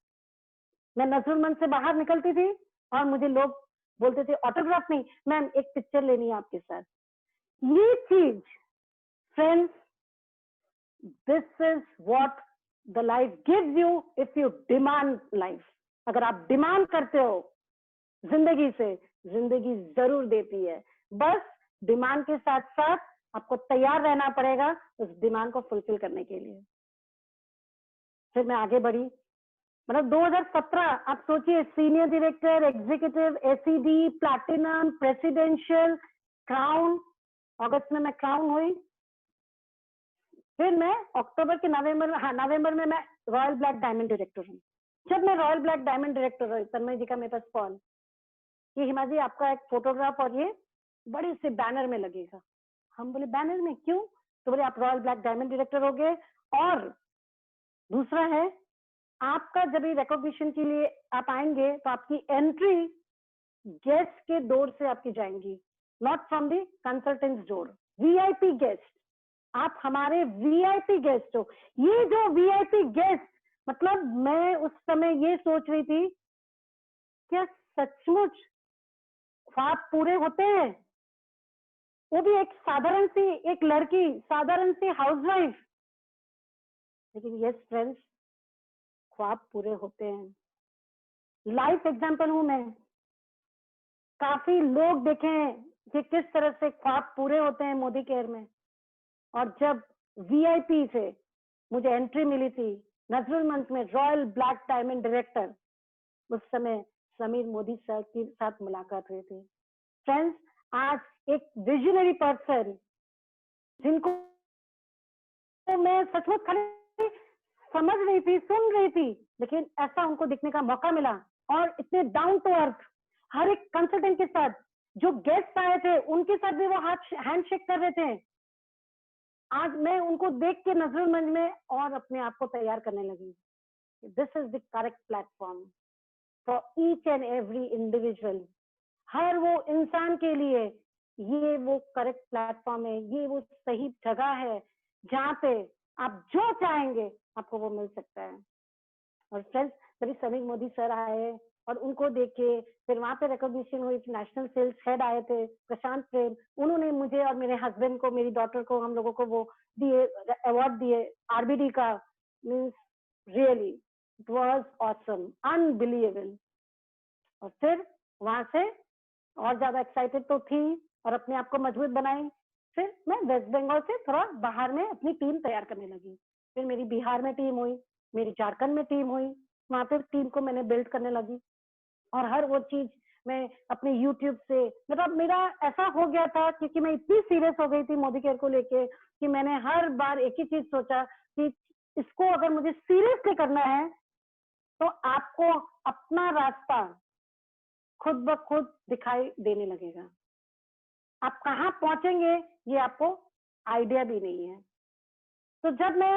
मैं नजरुलमंद से बाहर निकलती थी और मुझे लोग बोलते थे ऑटोग्राफ नहीं मैम, एक पिक्चर लेनी है आपके साथ। ये चीज friends, this is what the life gives you if you demand life. अगर आप डिमांड करते हो जिंदगी से, जिंदगी जरूर देती है, बस डिमांड के साथ साथ आपको तैयार रहना पड़ेगा उस डिमांड को फुलफिल करने के लिए। फिर मैं आगे बढ़ी, मतलब 2017, आप सोचिए, senior director, executive, ACD, platinum, presidential, crown, अगस्त में मैं क्राउन हुई। फिर मैं अक्टूबर के नवंबर में मैं रॉयल ब्लैक डायमंड डायरेक्टर हूँ। जब मैं रॉयल ब्लैक डायमंड डायरेक्टर हुई, तन्मय जी का मेरे पास कॉल कि हिमा जी आपका एक फोटोग्राफ और ये बड़ी से बैनर में लगेगा। हम बोले बैनर में क्यों? तो बोले आप रॉयल ब्लैक डायमंड डायरेक्टर हो गए, और दूसरा है आपका जब ये रिकॉग्निशन के लिए आप आएंगे तो आपकी एंट्री गेस्ट के डोर से आपकी जाएंगी, not from the consultants door. VIP guest, आप हमारे वीआईपी गेस्ट हो। ये जो वीआईपी गेस्ट, मतलब मैं उस समय ये सोच रही थी, क्या सचमुच ख्वाब पूरे होते हैं? वो भी एक साधारण सी एक लड़की, साधारण सी हाउसवाइफ। लेकिन यस फ्रेंड्स, ख्वाब पूरे होते हैं। लाइफ एग्जाम्पल हूं मैं। काफी लोग देखे हैं कि किस तरह से ख्वाब पूरे होते हैं मोदी केयर में। और जब वीआईपी से मुझे एंट्री मिली थी नजरुल मंच में, रॉयल ब्लैक डायमंड डायरेक्टर, उस समय समीर मोदी सर के साथ मुलाकात हुई थी। फ्रेंड्स, आज एक विजनरी पर्सन जिनको मैं सचमुच खाली समझ रही थी, सुन रही थी, लेकिन ऐसा उनको दिखने का मौका मिला, और इतने डाउन टू अर्थ, हर एक कंसल्टेंट के साथ, जो गेस्ट आए थे उनके साथ भी वो हैंड शेक कर रहे थे। आज मैं उनको देख के नजरुल मंच में और अपने आप को तैयार करने लगी। This is the correct platform for each and every individual. हर वो इंसान के लिए ये वो करेक्ट प्लेटफॉर्म है, ये वो सही जगह है जहाँ पे आप जो चाहेंगे आपको वो मिल सकता है। और फ्रेंड्स, तभी समीर मोदी सर आए और उनको देख के फिर वहां पे रिकॉग्निशन हुई। नेशनल सेल्स हेड आए थे प्रशांत प्रेम, उन्होंने मुझे और मेरे हस्बैंड को, मेरी डॉटर को, हम लोगों को वो दिए, अवार्ड दिए आरबीडी का। Means really it was awesome, unbelievable. और फिर वहां से और ज्यादा एक्साइटेड तो थी और अपने आप को मजबूत बनाई। फिर मैं वेस्ट बंगाल से थोड़ा बाहर में अपनी टीम तैयार करने लगी। फिर मेरी बिहार में टीम हुई, मेरी झारखंड में टीम हुई, वहां पे टीम को मैंने बिल्ड करने लगी। और हर वो चीज मैं अपने यूट्यूब से, मतलब मेरा ऐसा हो गया था क्योंकि मैं इतनी सीरियस हो गई थी मोदी केयर को लेके कि मैंने हर बार एक ही चीज सोचा कि इसको अगर मुझे सीरियसली करना है तो आपको अपना रास्ता खुद ब खुद दिखाई देने लगेगा। आप कहाँ पहुंचेंगे ये आपको आइडिया भी नहीं है। तो जब मैं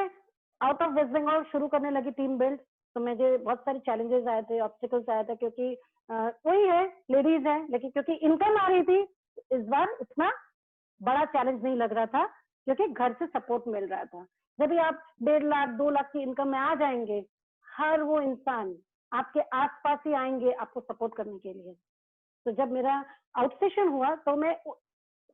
आउट ऑफ वेस्ट बंगाल शुरू करने लगी टीम बिल्ड, तो मुझे बहुत सारे चैलेंजेस आए थे, ऑब्स्टिकल्स आए थे, क्योंकि वही है, लेडीज है, लेकिन क्योंकि इनकम आ रही थी इस बार इतना बड़ा चैलेंज नहीं लग रहा था क्योंकि घर से सपोर्ट मिल रहा था। जब भी आप 1.5 लाख 2 लाख की इनकम में आ जाएंगे, हर वो इंसान आपके आसपास ही आएंगे आपको सपोर्ट करने के लिए। तो जब मेरा आउटस्टेशन हुआ, तो मैं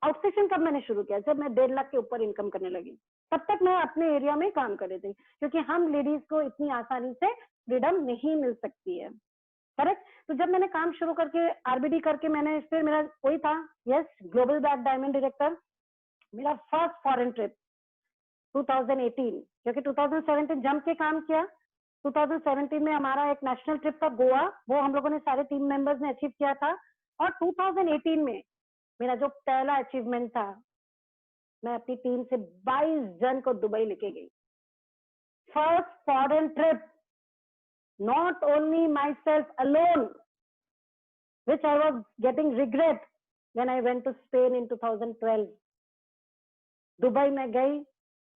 आउटस्टेशन कब मैंने शुरू किया, जब मैं 1.5 लाख के ऊपर इनकम करने लगी। तब तक मैं अपने एरिया में काम कर रही थी क्योंकि हम लेडीज को इतनी आसानी से फ्रीडम नहीं मिल सकती है, करेक्ट। तो जब मैंने काम शुरू करके आरबीडी करके मैंने, फिर मेरा वही था, yes, global black diamond director. मेरा फर्स्ट फॉरेन ट्रिप 2018, क्योंकि 2017 जम के काम किया। 2017 में हमारा एक नेशनल ट्रिप था गोवा, वो हम लोगों ने सारे टीम मेंबर्स ने अचीव किया था। और 2018 में मेरा जो पहला अचीवमेंट था, मैं अपनी टीम से 22 जन को दुबई लेके गई। First foreign trip, not only myself alone, which I was getting regret when I went to Spain in 2012. Dubai में गई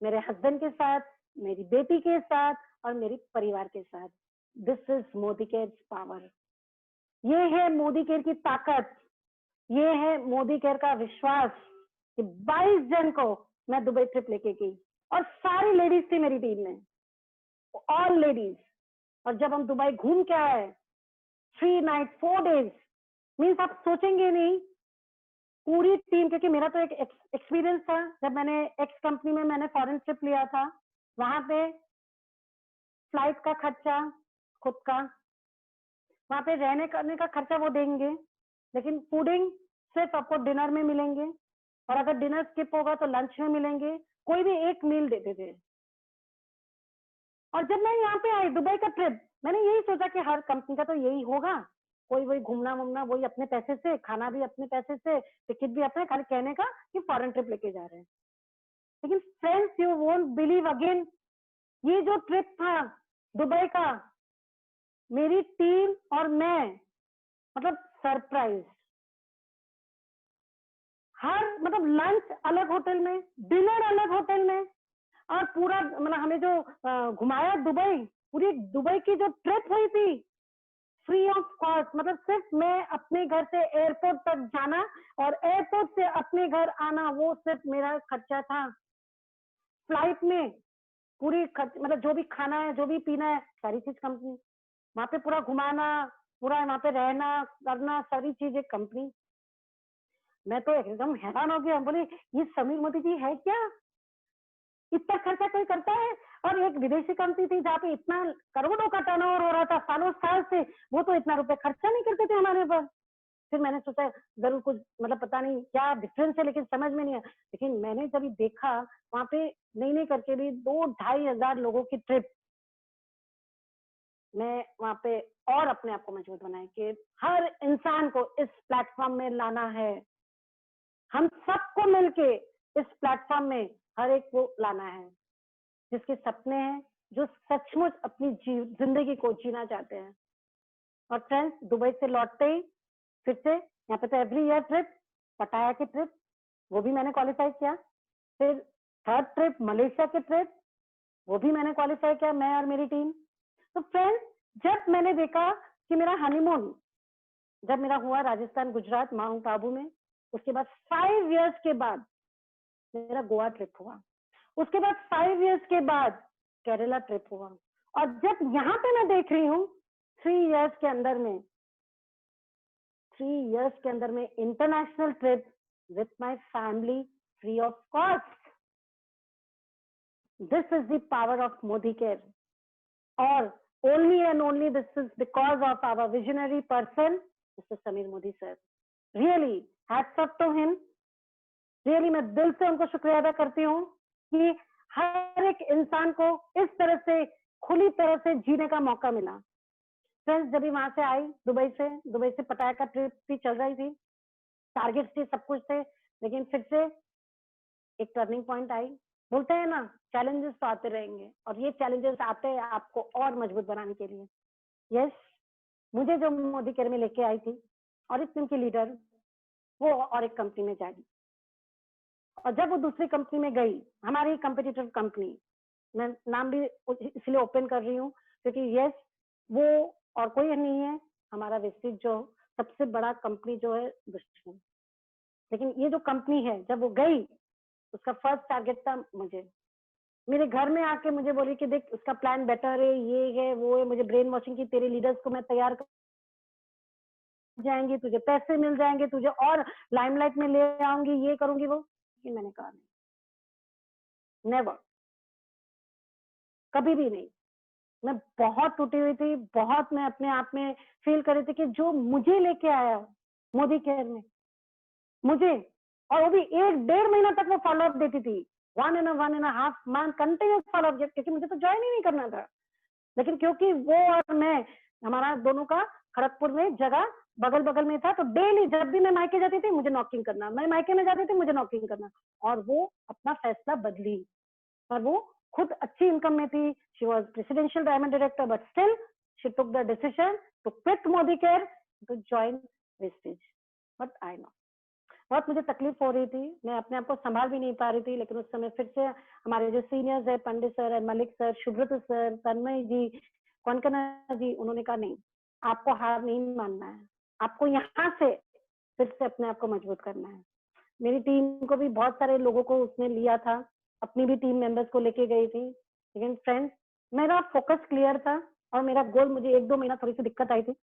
मेरे हस्बैंड के साथ, मेरी बेटी के साथ और मेरे परिवार के साथ। This is Modi care power. ये है मोदी केयर की ताकत, ये है मोदी केयर का विश्वास कि 22 जन को मैं दुबई ट्रिप लेके गई और सारी लेडीज थी मेरी टीम में, ऑल लेडीज। और जब हम दुबई घूम के आए, 3 नाइट 4 डेज, मीन्स आप सोचेंगे नहीं, पूरी टीम, क्योंकि मेरा तो एक एक्सपीरियंस था, जब मैंने एक्स कंपनी में मैंने फॉरेन ट्रिप लिया था, वहां पे फ्लाइट का खर्चा खुद का, वहां पे रहने करने का खर्चा वो देंगे, लेकिन फूडिंग सिर्फ आपको डिनर में मिलेंगे, और अगर डिनर स्किप होगा तो लंच में मिलेंगे, कोई भी एक मील देते थे। और जब मैं यहाँ पे आई दुबई का ट्रिप, मैंने यही सोचा कि हर कंपनी का तो यही होगा, कोई वही घूमना वूमना वही अपने पैसे से, खाना भी अपने पैसे से, टिकट भी अपने, खाली कहने का कि फॉरेन ट्रिप लेके जा रहे हैं। लेकिन friends, you won't believe again, ये जो ट्रिप था दुबई का, मेरी टीम और मैं, मतलब सरप्राइज। हर मतलब लंच अलग होटल में, डिनर अलग होटल में, और पूरा मतलब हमें जो घुमाया दुबई, पूरी दुबई की जो ट्रिप हुई थी, फ्री ऑफ कॉस्ट, मतलब सिर्फ मैं अपने घर से एयरपोर्ट तक जाना और एयरपोर्ट से अपने घर आना, वो सिर्फ मेरा खर्चा था। फ्लाइट में पूरी खर्च, मतलब जो भी खाना है, जो भी पीना है, सारी चीज कंपनी। वहां पे पूरा घुमाना, पूरा वहां पे रहना करना, सारी चीजें कंपनी। मैं तो एकदम हैरान हो गया, बोले ये समीर मोदी जी है क्या, इतना खर्चा कोई करता है। और एक विदेशी कंपनी थी जहाँ पे इतना करोड़ों का टर्नओवर हो रहा था सालों साल से, वो तो इतना रुपए खर्चा नहीं करते थे हमारे ऊपर। फिर मैंने सोचा जरूर कुछ, मतलब पता नहीं क्या डिफरेंस है, लेकिन समझ में नहीं आया। लेकिन मैंने जब देखा वहां पे नहीं नहीं करके भी 2-2.5 हजार लोगों की ट्रिप, मैं वहां पे और अपने आप को मजबूत बनाए कि हर इंसान को इस प्लेटफॉर्म में लाना है, हम सबको मिलके इस प्लेटफॉर्म में हर एक को लाना है जिसके सपने हैं, जो सचमुच अपनी जिंदगी को जीना चाहते हैं। और फ्रेंड्स, दुबई से लौटते ही फिर से यहाँ पे तो एवरी ईयर ट्रिप, पटाया की ट्रिप, वो भी मैंने क्वालिफाई किया। फिर थर्ड ट्रिप मलेशिया की ट्रिप, वो भी मैंने क्वालिफाई किया, मैं और मेरी टीम। तो फ्रेंड्स, जब मैंने देखा कि मेरा हनीमून जब मेरा हुआ राजस्थान गुजरात माउंट आबू में, उसके बाद 5 इयर्स के बाद मेरा गोवा ट्रिप हुआ, उसके बाद 5 इयर्स के बाद केरला ट्रिप हुआ, और जब यहाँ पे मैं देख रही हूँ 3 इयर्स के अंदर में, 3 इयर्स के अंदर में international trip with my family free of cost. This is the power of Modi care, और only and only this is because of our visionary person, Mr. Sameer Modi sir. Really, hats off to him. Really, मैं दिल से उनको शुक्रिया अदा करती हूँ कि हर एक इंसान को इस तरह से खुली तरह से जीने का मौका मिला। फ्रेंड्स, जब भी वहां से आई दुबई से पटाया का ट्रिप भी चल रही थी, टारगेट थे, सब कुछ थे, लेकिन फिर से एक टर्निंग पॉइंट आई। बोलते हैं ना, चैलेंजेस तो आते रहेंगे, और ये चैलेंजेस आते हैं आपको और मजबूत बनाने के लिए। यस, मुझे जो मोदी केयर में लेके आई थी और इस टीम की लीडर, वो और एक कंपनी में जाएगी, और जब वो दूसरी कंपनी में गई, हमारी कंपिटिटिव कंपनी, मैं नाम भी इसलिए ओपन कर रही हूँ क्योंकि यस, वो और कोई नहीं है, हमारा वेस्टेज जो सबसे बड़ा कंपनी जो है दुश्मन। लेकिन ये जो कंपनी है, जब वो गई, उसका फर्स्ट टारगेट था मुझे। मेरे घर में आके मुझे बोली कि देख, उसका प्लान बेटर है, ये है वो है, मुझे ब्रेन वॉशिंग की, तेरे लीडर्स को मैं तैयार कर जाएंगे, तुझे पैसे मिल जाएंगे, तुझे और लाइमलाइट में ले आऊंगी, ये करूंगी वो। लेकिन मैंने कहा नहीं, नेवर, कभी भी नहीं। मैं बहुत टूटी हुई थी, बहुत मैं अपने आप में फील कर रही थी कि जो मुझे लेके आया मोदी केयर में, मुझे, और वो भी 1-1.5 महीना तक वो फॉलो अप देती थी, 1.5 मंथ कंटिन्यूस फॉलो अप, क्योंकि मुझे तो ज्वाइन ही नहीं करना था। लेकिन क्योंकि वो और मैं, हमारा दोनों का खड़गपुर में जगह बगल बगल में था, तो डेली जब भी मैं मायके जाती थी मुझे नॉकिंग करना, मैं मायके में जाती थी मुझे नॉकिंग करना, और वो अपना फैसला बदली। और वो खुद अच्छी इनकम में थी, she was presidential diamond director, but still she took the decision to quit Modicare to join Vestige. But I know बहुत मुझे तकलीफ हो रही थी, मैं अपने आप को संभाल भी नहीं पा रही थी। लेकिन उस समय फिर से हमारे जो सीनियर्स है, पंडित सर है, मलिक सर, सुब्रत सर, तन्मय जी, कौनकना जी, उन्होंने कहा नहीं, आपको हार नहीं मानना है, आपको यहाँ से फिर से अपने आप को मजबूत करना है। मेरी टीम को भी बहुत सारे लोगों को उसने लिया था, अपनी भी टीम मेंबर्स को लेके गई थी। लेकिन फ्रेंड्स, मेरा फोकस क्लियर था और मेरा गोल, मुझे 1-2 महीना थोड़ी सी दिक्कत आई थी,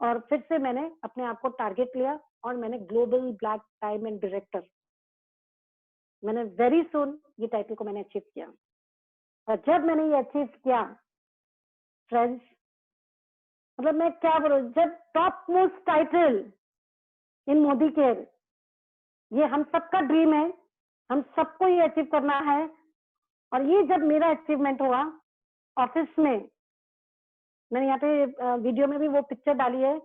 और फिर से मैंने अपने आप को टारगेट लिया और मैंने ग्लोबल ब्लैक डायमंड डायरेक्टर, मैंने वेरी सुन ये टाइटल को मैंने अचीव किया। और जब मैंने ये अचीव किया फ्रेंड्स, मतलब मैं क्या बोलूं, जब top most title in Modi care, ये हम सबका ड्रीम है, हम सबको ये अचीव करना है। और ये जब मेरा अचीवमेंट हुआ ऑफिस में, मैंने यहाँ पे वीडियो में भी वो पिक्चर डाली है,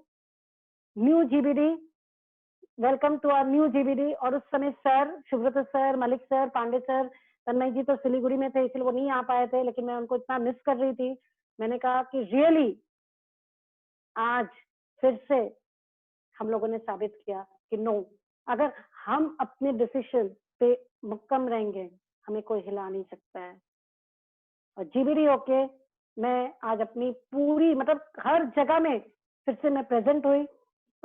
new GBD, welcome to our new GBD. और उस समय sir, Subrata sir, Malik sir, Pandey sir, Tanmay ji तो सिलीगुड़ी में थे, इसलिए वो नहीं आ पाए थे, लेकिन मैं उनको इतना मिस कर रही थी। मैंने कहा कि रियली आज फिर से हम लोगों ने साबित किया कि नो, अगर हम अपने डिसीजन पे मुक्कम रहेंगे, हमें कोई हिला नहीं सकता है। और जीबीडी होके मैं आज अपनी पूरी, मतलब हर जगह में फिर से मैं प्रेजेंट हुई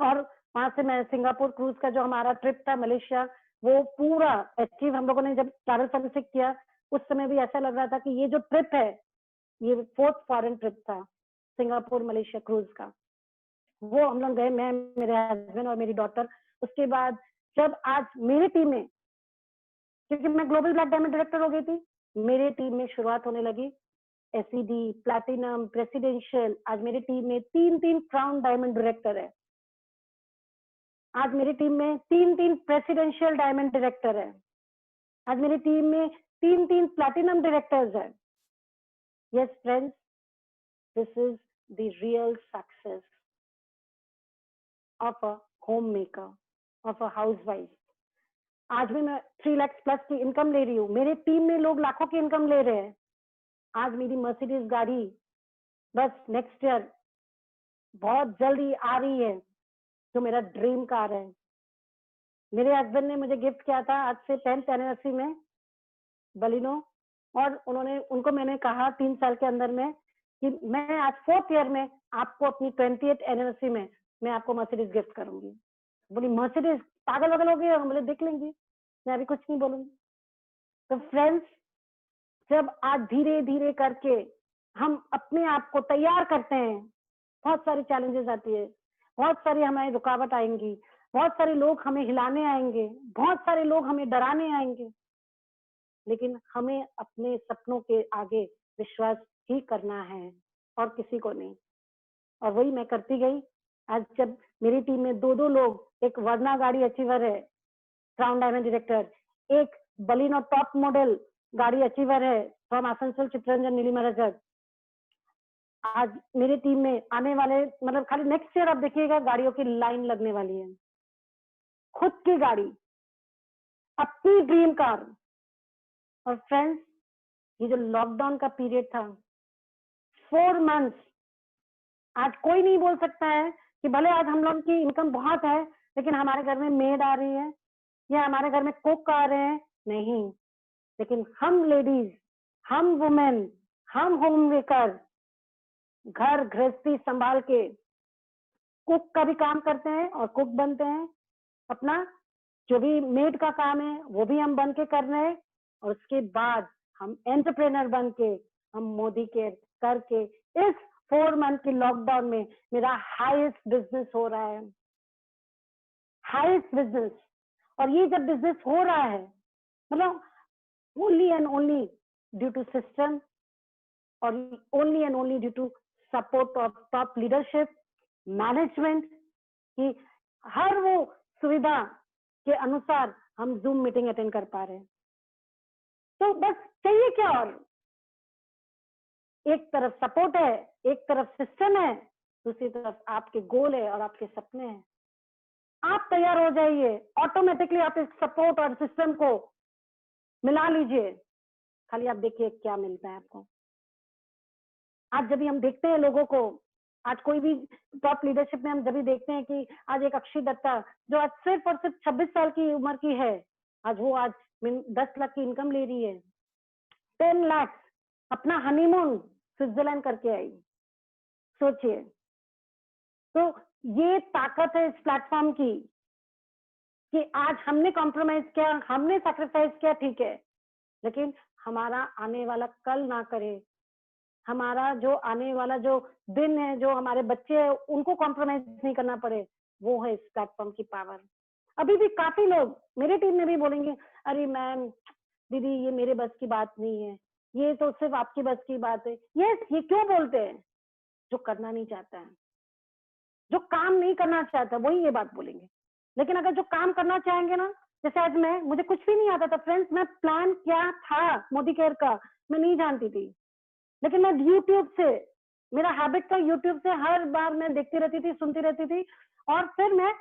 और वहां से मैं सिंगापुर क्रूज का जो हमारा ट्रिप था मलेशिया, वो पूरा अचीव हम लोगों ने जब ट्रैवल सर्विस से किया, उस समय भी ऐसा लग रहा था कि ये जो ट्रिप है ये 4th फॉरेन ट्रिप था सिंगापुर मलेशिया क्रूज का। वो हम लोग गए, मैं, मेरे हस्बैंड और मेरी डॉटर। उसके बाद जब आज मेरी टीम में, क्योंकि मैं ग्लोबल ब्लैक डायमंड डायरेक्टर हो गई थी, मेरी टीम में शुरुआत होने लगी एसईडी, प्लैटिनम, प्रेसिडेंशियल। आज मेरी टीम में 3 क्राउन डायमंड डायरेक्टर है। आज मेरी टीम में 3 प्रेसिडेंशियल डायमंड डायरेक्टर है। आज मेरी टीम में 3 प्लैटिनम डायरेक्टर्स है। Yes friends, this is the real success of a home maker, of a housewife. आज भी मैं 3 लाख प्लस की इनकम ले रही हूँ, मेरे टीम में लोग लाखों की इनकम ले रहे हैं। आज मेरी मर्सिडीज गाड़ी बस नेक्स्ट ईयर बहुत जल्दी आ रही है, जो मेरा ड्रीम कार है। मेरे हस्बैंड ने मुझे गिफ्ट किया था आज से 10th एनिवर्सरी में बलिनो, और उनको मैंने कहा 3 साल के अंदर में कि मैं आज 4th ईयर में आपको अपनी 20th एनिवर्सरी में मैं आपको मर्सिडीज गिफ्ट करूंगी। बोली मर्सिडीज, पागल वगल हो गए? हम बोले देख लेंगे, मैं अभी कुछ नहीं बोलूंगी। तो फ्रेंड्स, जब आज धीरे धीरे करके हम अपने आप को तैयार करते हैं, बहुत सारी चैलेंजेस आती है, बहुत सारी हमारी रुकावट आएंगी, बहुत सारे लोग हमें हिलाने आएंगे, बहुत सारे लोग हमें डराने आएंगे, लेकिन हमें अपने सपनों के आगे विश्वास ही करना है और किसी को नहीं। और वही मैं करती गई। आज जब मेरी टीम में 2 लोग, एक वर्ना गाड़ी अचीवर है क्राउन डायमंड डायरेक्टर, एक बलिनो टॉप मॉडल गाड़ी अचीवर है फ्रॉम आसनसोल चित्ररंजन नीलिमा रजक। आज मेरी टीम में आने वाले, मतलब खाली नेक्स्ट ईयर आप देखिएगा गाड़ियों की लाइन लगने वाली है। खुद की गाड़ी, अपनी ड्रीम कार। और फ्रेंड्स, ये जो लॉकडाउन का पीरियड था 4 मंथ्स, आज कोई नहीं बोल सकता है कि भले आज हम लोग की इनकम बहुत है लेकिन हमारे घर में मेड आ रही है या हमारे घर में कुक आ रहे हैं, नहीं। लेकिन हम लेडीज, हम वुमेन, हम होम मेकर घर गृहस्थी संभाल के कुक का भी काम करते हैं और कुक बनते हैं। अपना जो भी मेड का काम है वो भी हम बन के कर रहे हैं, और उसके बाद हम एंटरप्रेनर बन के, हम मोदी केयर करके इस 4 मंथ की लॉकडाउन में मेरा हाईएस्ट बिजनेस हो रहा है, हाईएस्ट बिजनेस। और ये जब बिजनेस हो रहा है, मतलब only and only due to system और only and only due to support of top leadership, management की हर वो सुविधा के अनुसार हम जूम मीटिंग अटेंड कर पा रहे हैं। तो बस चाहिए क्या? और एक तरफ सपोर्ट है, एक तरफ सिस्टम है, दूसरी तरफ आपके गोल है और आपके सपने हैं। आप तैयार हो जाइए, ऑटोमेटिकली आप इस सपोर्ट और सिस्टम को मिला लीजिए। खाली आप देखिए क्या मिलता है आपको। आज जब भी हम देखते हैं लोगों को, आज कोई भी टॉप लीडरशिप में हम जब भी देखते हैं कि आज एक अक्षय दत्ता जो आज सिर्फ और सिर्फ 26 साल की उम्र की है, आज वो 10 लाख की इनकम ले रही है, 10 लाख अपना हनीमून स्विट्जरलैंड करके आई। सोचिए, तो ये ताकत है इस प्लेटफॉर्म की कि आज हमने कॉम्प्रोमाइज किया, हमने सैक्रिफाइस किया, ठीक है, लेकिन हमारा आने वाला कल ना करे, हमारा जो आने वाला जो दिन है, जो हमारे बच्चे हैं उनको कॉम्प्रोमाइज नहीं करना पड़े, वो है इस प्लेटफॉर्म की पावर। अभी भी काफी लोग मेरे टीम में भी बोलेंगे, अरे मैम दीदी ये मेरे बस की बात नहीं है, ये तो सिर्फ आपकी बस की बात है। यस, ये क्यों बोलते हैं? जो करना नहीं चाहता है, जो काम नहीं करना चाहता, वही ये बात बोलेंगे। लेकिन अगर जो काम करना चाहेंगे ना, जैसे आज मुझे कुछ भी नहीं आता था फ्रेंड्स, मैं प्लान क्या था मोदी केयर का मैं नहीं जानती थी, लेकिन मैं यूट्यूब से, मेरा हैबिट था यूट्यूब से हर बार मैं देखती रहती थी, सुनती रहती थी, और फिर मैं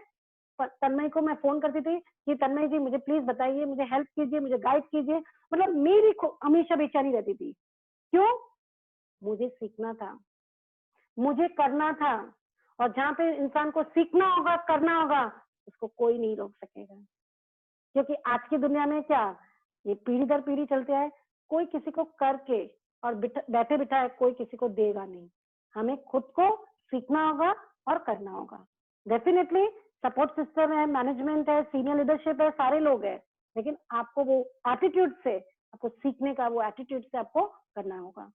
तन्मय को मैं फोन करती थी कि तन्मय जी मुझे प्लीज बताइए, मुझे हेल्प कीजिए, मुझे गाइड कीजिए। मतलब मेरी हमेशा बेचैनी रहती थी। क्यों? मुझे सीखना था, मुझे करना था, और जहाँ पे इंसान को सीखना होगा, करना होगा, उसको कोई नहीं रोक सकेगा। क्योंकि आज की दुनिया में क्या, ये पीढ़ी दर पीढ़ी चलते आए, कोई किसी को करके और बैठे बिठाए कोई किसी को देगा नहीं। हमें खुद को सीखना होगा और करना होगा। डेफिनेटली सपोर्ट सिस्टम है, मैनेजमेंट है, सीनियर लीडरशिप है, सारे लोग हैं, लेकिन आपको वो एटीट्यूड से, आपको सीखने का वो एटीट्यूड से आपको करना होगा।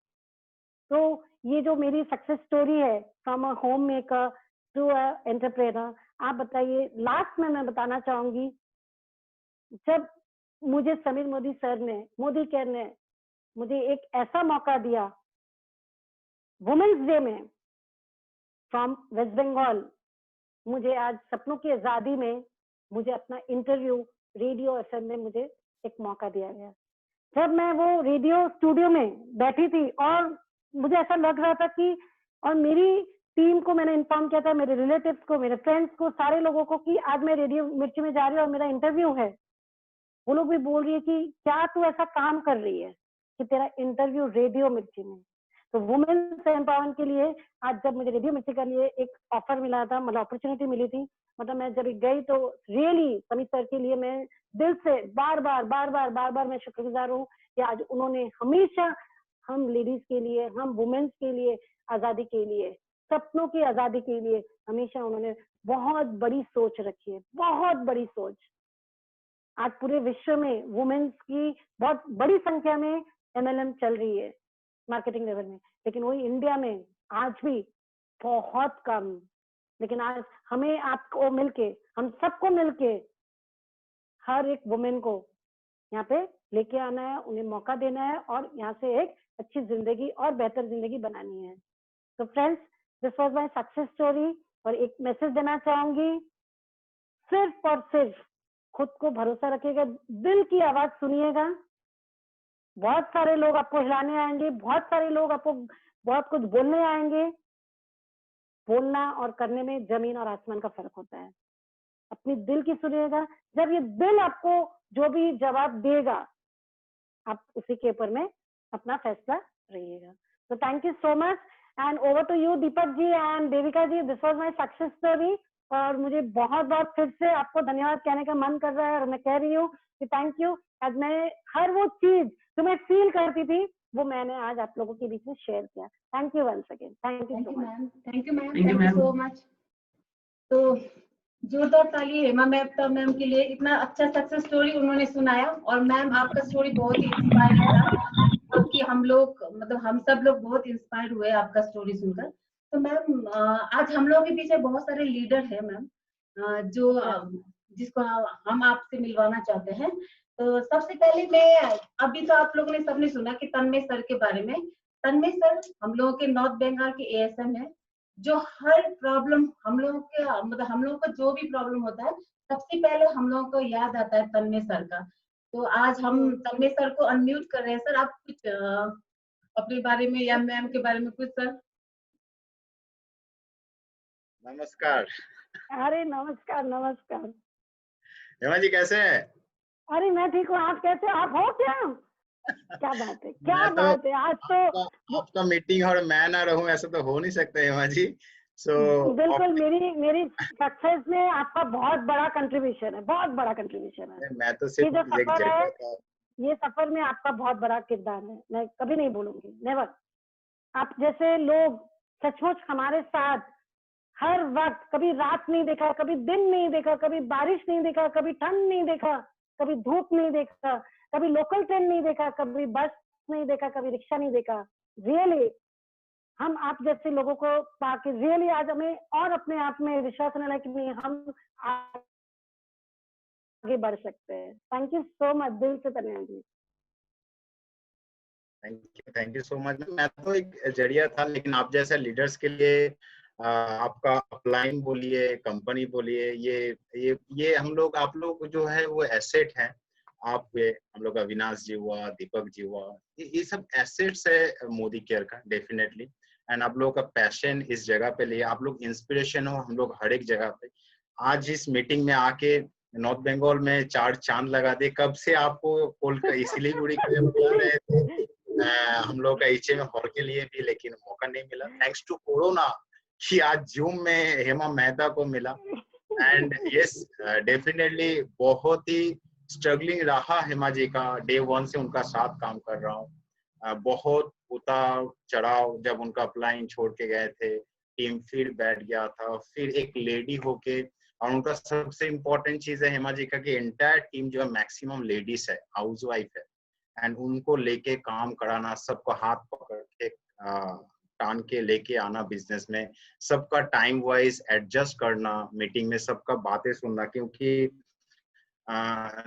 तो ये जो मेरी सक्सेस स्टोरी है, from a home maker to a entrepreneur, आप बताइए। लास्ट में मैं बताना चाहूंगी, जब मुझे समीर मोदी सर ने, मोदी केयर ने मुझे एक ऐसा मौका दिया वुमेन्स डे में फ्रॉम वेस्ट बंगाल, मुझे आज सपनों की आजादी में मुझे अपना इंटरव्यू रेडियो एफएम में मुझे एक मौका दिया गया। जब मैं वो रेडियो स्टूडियो में बैठी थी और मुझे ऐसा लग रहा था कि, और मेरी टीम को मैंने इन्फॉर्म किया था, मेरे रिलेटिव्स को, मेरे फ्रेंड्स को, सारे लोगों को कि आज मैं रेडियो मिर्ची में जा रही हूँ और मेरा इंटरव्यू है। वो लोग भी बोल रही है कि क्या तू ऐसा काम कर रही है कि तेरा इंटरव्यू रेडियो मिर्ची में। तो वुमेन्स एम्पावरमेंट के लिए आज जब मुझे रेडियो मिर्ची के लिए एक ऑफर मिला था, मतलब अपॉर्चुनिटी मिली थी, मतलब मैं जब गई तो रियली समीर सर के लिए मैं दिल से बार बार मैं शुक्रगुजार हूँ कि आज उन्होंने हमेशा हम लेडीज के लिए, हम वुमेन्स के लिए, आजादी के लिए, सपनों की आजादी के लिए हमेशा उन्होंने बहुत बड़ी सोच रखी है, बहुत बड़ी सोच। आज पूरे विश्व में वुमेन्स की बहुत बड़ी संख्या में MLM चल रही है मार्केटिंग लेवल में, लेकिन वही इंडिया में आज भी बहुत कम। लेकिन आज हमें आपको मिलके, हम सबको मिलके हर एक वुमेन को यहाँ पे लेके आना है, उन्हें मौका देना है और यहाँ से एक अच्छी जिंदगी और बेहतर जिंदगी बनानी है। तो friends, this was my success story. और एक मैसेज देना चाहूंगी, सिर्फ और सिर्फ खुद को भरोसा रखिएगा, दिल की आवाज सुनिएगा। बहुत सारे लोग आपको हिलाने आएंगे, बहुत सारे लोग आपको बहुत कुछ बोलने आएंगे। बोलना और करने में जमीन और आसमान का फर्क होता है। अपनी दिल की सुनिएगा, जब ये दिल आपको जो भी जवाब देगा, आप उसी के ऊपर में अपना फैसला रहिएगा। तो thank you so much and over to you Deepak ji and Devika ji. This was my success story और मुझे बहुत बहुत फिर से आपको धन्यवाद कहने का मन कर रहा है और मैं कह रही हूँ कि थैंक यू। आज मैं हर वो चीज जो मैं फील करती थी वो मैंने आज आप लोगों के बीच में शेयर किया। Thank you once again. Thank you so much. Thank you so much. तो जोरदार ताली हेमा मैम के लिए, इतना अच्छा सक्सेस स्टोरी उन्होंने सुनाया। और मैम आपका स्टोरी बहुत ही इंस्पायरिंग था, क्योंकि हम लोग, मतलब हम सब लोग बहुत इंस्पायर हुए आपका स्टोरी सुनकर। तो मैम आज हम लोगों के पीछे बहुत सारे लीडर हैं मैम, जो जिसको हम आपसे मिलवाना चाहते हैं। तो सबसे पहले मैं, अभी तो आप लोगों ने सबने सुना कि तन्मय सर के बारे में। तन्मय सर हम लोगों के नॉर्थ बंगाल के ASM है, जो हर प्रॉब्लम हम लोगों के, मतलब हम लोगों को जो भी प्रॉब्लम होता है सबसे पहले हम लोगों को याद आता है तन्मय सर का। तो आज हम तन्मय सर को अनम्यूट कर रहे हैं। सर आप कुछ अपने बारे में या मैम के बारे में कुछ सर। नमस्कार। अरे नमस्कार नमस्कार। हेमा जी कैसे हैं? अरे मैं ठीक हूँ, आप कैसे? आप हो क्या? क्या बात है, क्या बात है। आज तो आपका मीटिंग और मैं ना रहूं ऐसा तो हो नहीं सकता हेमा जी। बिल्कुल मेरी सक्सेस में आपका बहुत बड़ा कंट्रीब्यूशन है, बहुत बड़ा कंट्रीब्यूशन है। मैं तो सिर्फ ये जो सफर है, था। ये सफर में आपका बहुत बड़ा किरदार है, मैं कभी नहीं भूलूंगी, नेवर। आप जैसे लोग सचमुच हमारे साथ हर वक्त, कभी रात नहीं देखा, कभी दिन नहीं देखा, कभी बारिश नहीं देखा, कभी ठंड नहीं देखा, कभी धूप नहीं देखा, कभी लोकल ट्रेन नहीं देखा, कभी बस नहीं देखा, कभी रिक्शा नहीं देखा। रियली हम आप जैसे लोगों को पाके रियली आज हमें और अपने आप में विश्वास होने लगा कि नहीं, हम आगे बढ़ सकते हैं। थैंक यू सो मच, दिल से धन्यवाद जी। Thank you so much. मैं तो एक जरिया था, लेकिन आप जैसे लीडर्स के लिए आपका अपलाइन बोलिए, कंपनी बोलिए, ये हम लोग, आप लोग जो है वो एसेट हैं। आप हम लोग अविनाश जी हुआ, दीपक जी हुआ, ये सब एसेट्स है मोदी केयर का डेफिनेटली। एंड आप लोगों का पैशन इस जगह पे लिए, आप लोग इंस्पिरेशन हो हम लोग हर एक जगह पे। आज इस मीटिंग में आके नॉर्थ बंगाल में 4 चांद लगा दे। कब से आपको कोलकाता सिलीगुड़ी के लिए बुला रहे थे, हम लोग का इच्छे में हॉल के लिए भी, लेकिन मौका नहीं मिला थैंक्स टू कोरोना, कि आज जूम में हेमा मेहता को मिला। एंड यस डेफिनेटली बहुत ही स्ट्रगलिंग रहा हेमा जी का। डे 1 से उनका साथ काम कर रहा हूँ। बहुत उतार चढ़ाव, जब उनका अपलाइन छोड़ के गए थे टीम फिर बैठ गया था, फिर एक लेडी होके, और उनका सबसे इम्पोर्टेंट चीज है हेमा जी का कि एंटायर टीम जो है मैक्सिमम लेडीज है, हाउस वाइफ है, एंड उनको लेके काम कराना, सबको हाथ पकड़ के टान के लेके आना बिजनेस में, सबका टाइम वाइज एडजस्ट करना, मीटिंग में सबका बातें सुनना, क्योंकि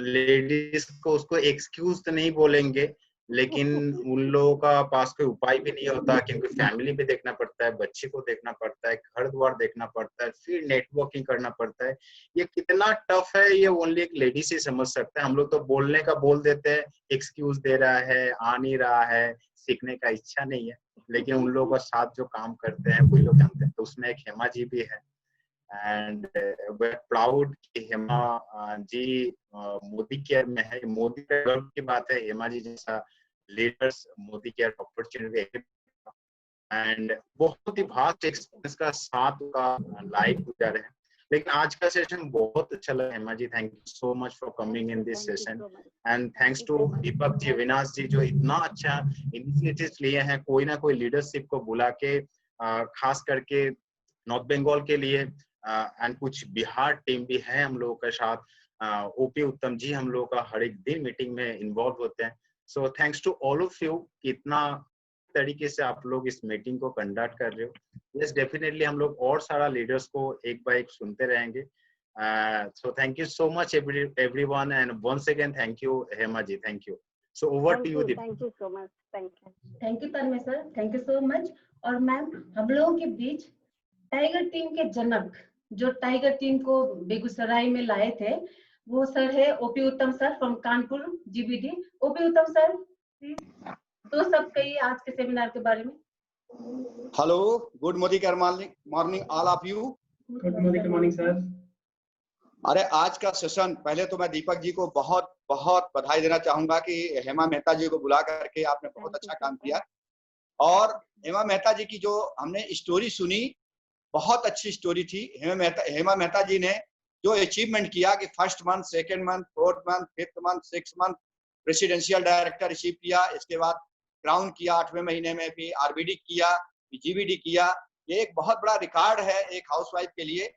लेडीज को उसको एक्सक्यूज तो नहीं बोलेंगे, लेकिन उन लोगों का पास कोई उपाय भी नहीं होता, क्योंकि फैमिली भी देखना पड़ता है, बच्चे को देखना पड़ता है, घर द्वार देखना पड़ता है, फिर नेटवर्किंग करना पड़ता है। ये कितना टफ है ये ओनली एक लेडीज ही समझ सकता है। हम लोग तो बोलने का बोल देते हैं, एक्सक्यूज दे रहा है, आ नहीं रहा है, सीखने का इच्छा नहीं है, लेकिन उन लोगों का साथ जो काम करते हैं वही लोग जानते हैं। तो उसमें एक हेमा जी भी है, एंड वे प्राउड कि हेमा जी मोदी केयर में है। मोदी के गर्व की बात है, हेमा जी जैसा leaders Modi care opportunity, and बहुत ही वास्ट एक्सपीरियंस का साथ का लाइफ गुजर है। लेकिन आज का सेशन बहुत अच्छा लगा Hema ji, thank you so much for coming in this session, and thanks to Deepak ji, Avinash ji, जो इतना अच्छा इनिशिएटिव्स लिए हैं, कोई ना कोई लीडरशिप को बुला के, खास करके नॉर्थ बंगाल के लिए, एंड कुछ बिहार टीम भी है हम लोगों के साथ। ओपी उत्तम जी हम लोगों का हर एक दिन मीटिंग में इन्वॉल्व होते हैं। So thanks to all of you कि इतना तरीके से आप लोग इस मीटिंग को कंडक्ट कर रहे हो। यस, डेफिनेटली हम लोग और सारा लीडर्स को एक बाय एक सुनते रहेंगे। So thank you so much everyone, and once again thank you Hema ji, thank you. So over to you Deep. Thank you so much, thank you Tanmay sir, thank you so much. और मैम, हम लोगों के बीच tiger team के जनक, जो tiger team को बेगूसराय में लाए थे, वो सर है ओपी उत्तम sir from Kanpur GBD. OP उत्तम सर, प्लीज तो सब कहिए आज के सेमिनार के बारे में। Hello, good morning all of you. Good morning sir. अरे आज का सेशन, पहले तो मैं दीपक जी को बहुत बहुत बधाई देना चाहूंगा कि हेमा मेहता जी को बुला करके आपने बहुत अच्छा काम किया। और हेमा मेहता जी की जो हमने स्टोरी सुनी, बहुत अच्छी स्टोरी थी। हेमा मेहता जी ने जो अचीवमेंट किया कि first month, second month, fourth month, fifth month, six month presidential director receive किया, इसके बाद क्राउन किया 8वें महीने में, फिर आरबीडी किया, फिर जीबीडी किया। ये एक बहुत बड़ा रिकॉर्ड है एक हाउसवाइफ के लिए।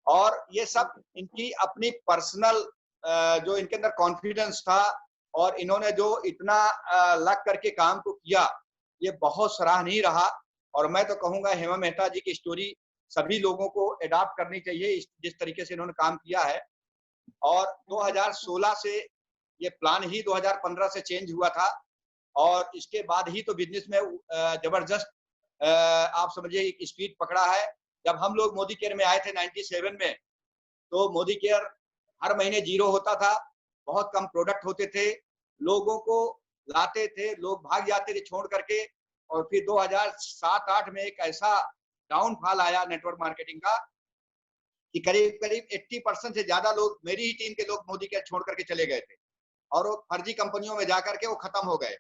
और ये सब इनकी अपनी पर्सनल जो इनके अंदर कॉन्फिडेंस था, और इन्होंने जो इतना लग करके काम को किया, ये बहुत सराहनीय रहा। और मैं तो कहूंगा हेमा मेहता जी की स्टोरी सभी लोगों को अडॉप्ट करनी चाहिए, जिस तरीके से इन्होंने काम किया है। और 2016 से ये प्लान ही 2015 से चेंज हुआ था, और इसके बाद ही तो बिजनेस में जबरदस्त आप समझिए एक स्पीड पकड़ा है। जब हम लोग मोदी केयर में आए थे 97 में, तो मोदी केयर हर महीने 0 होता था, बहुत कम प्रोडक्ट होते थे, लोगों को लाते थे, लोग भाग जाते थे छोड़ करके। और फिर 2007-8 में एक ऐसा डाउनफॉल आया नेटवर्क मार्केटिंग का कि करीब करीब 80% से ज्यादा लोग, मेरी ही टीम के लोग, मोदी केयर छोड़ करके चले गए थे, और वो फर्जी कंपनियों में जाकर के वो खत्म हो गए।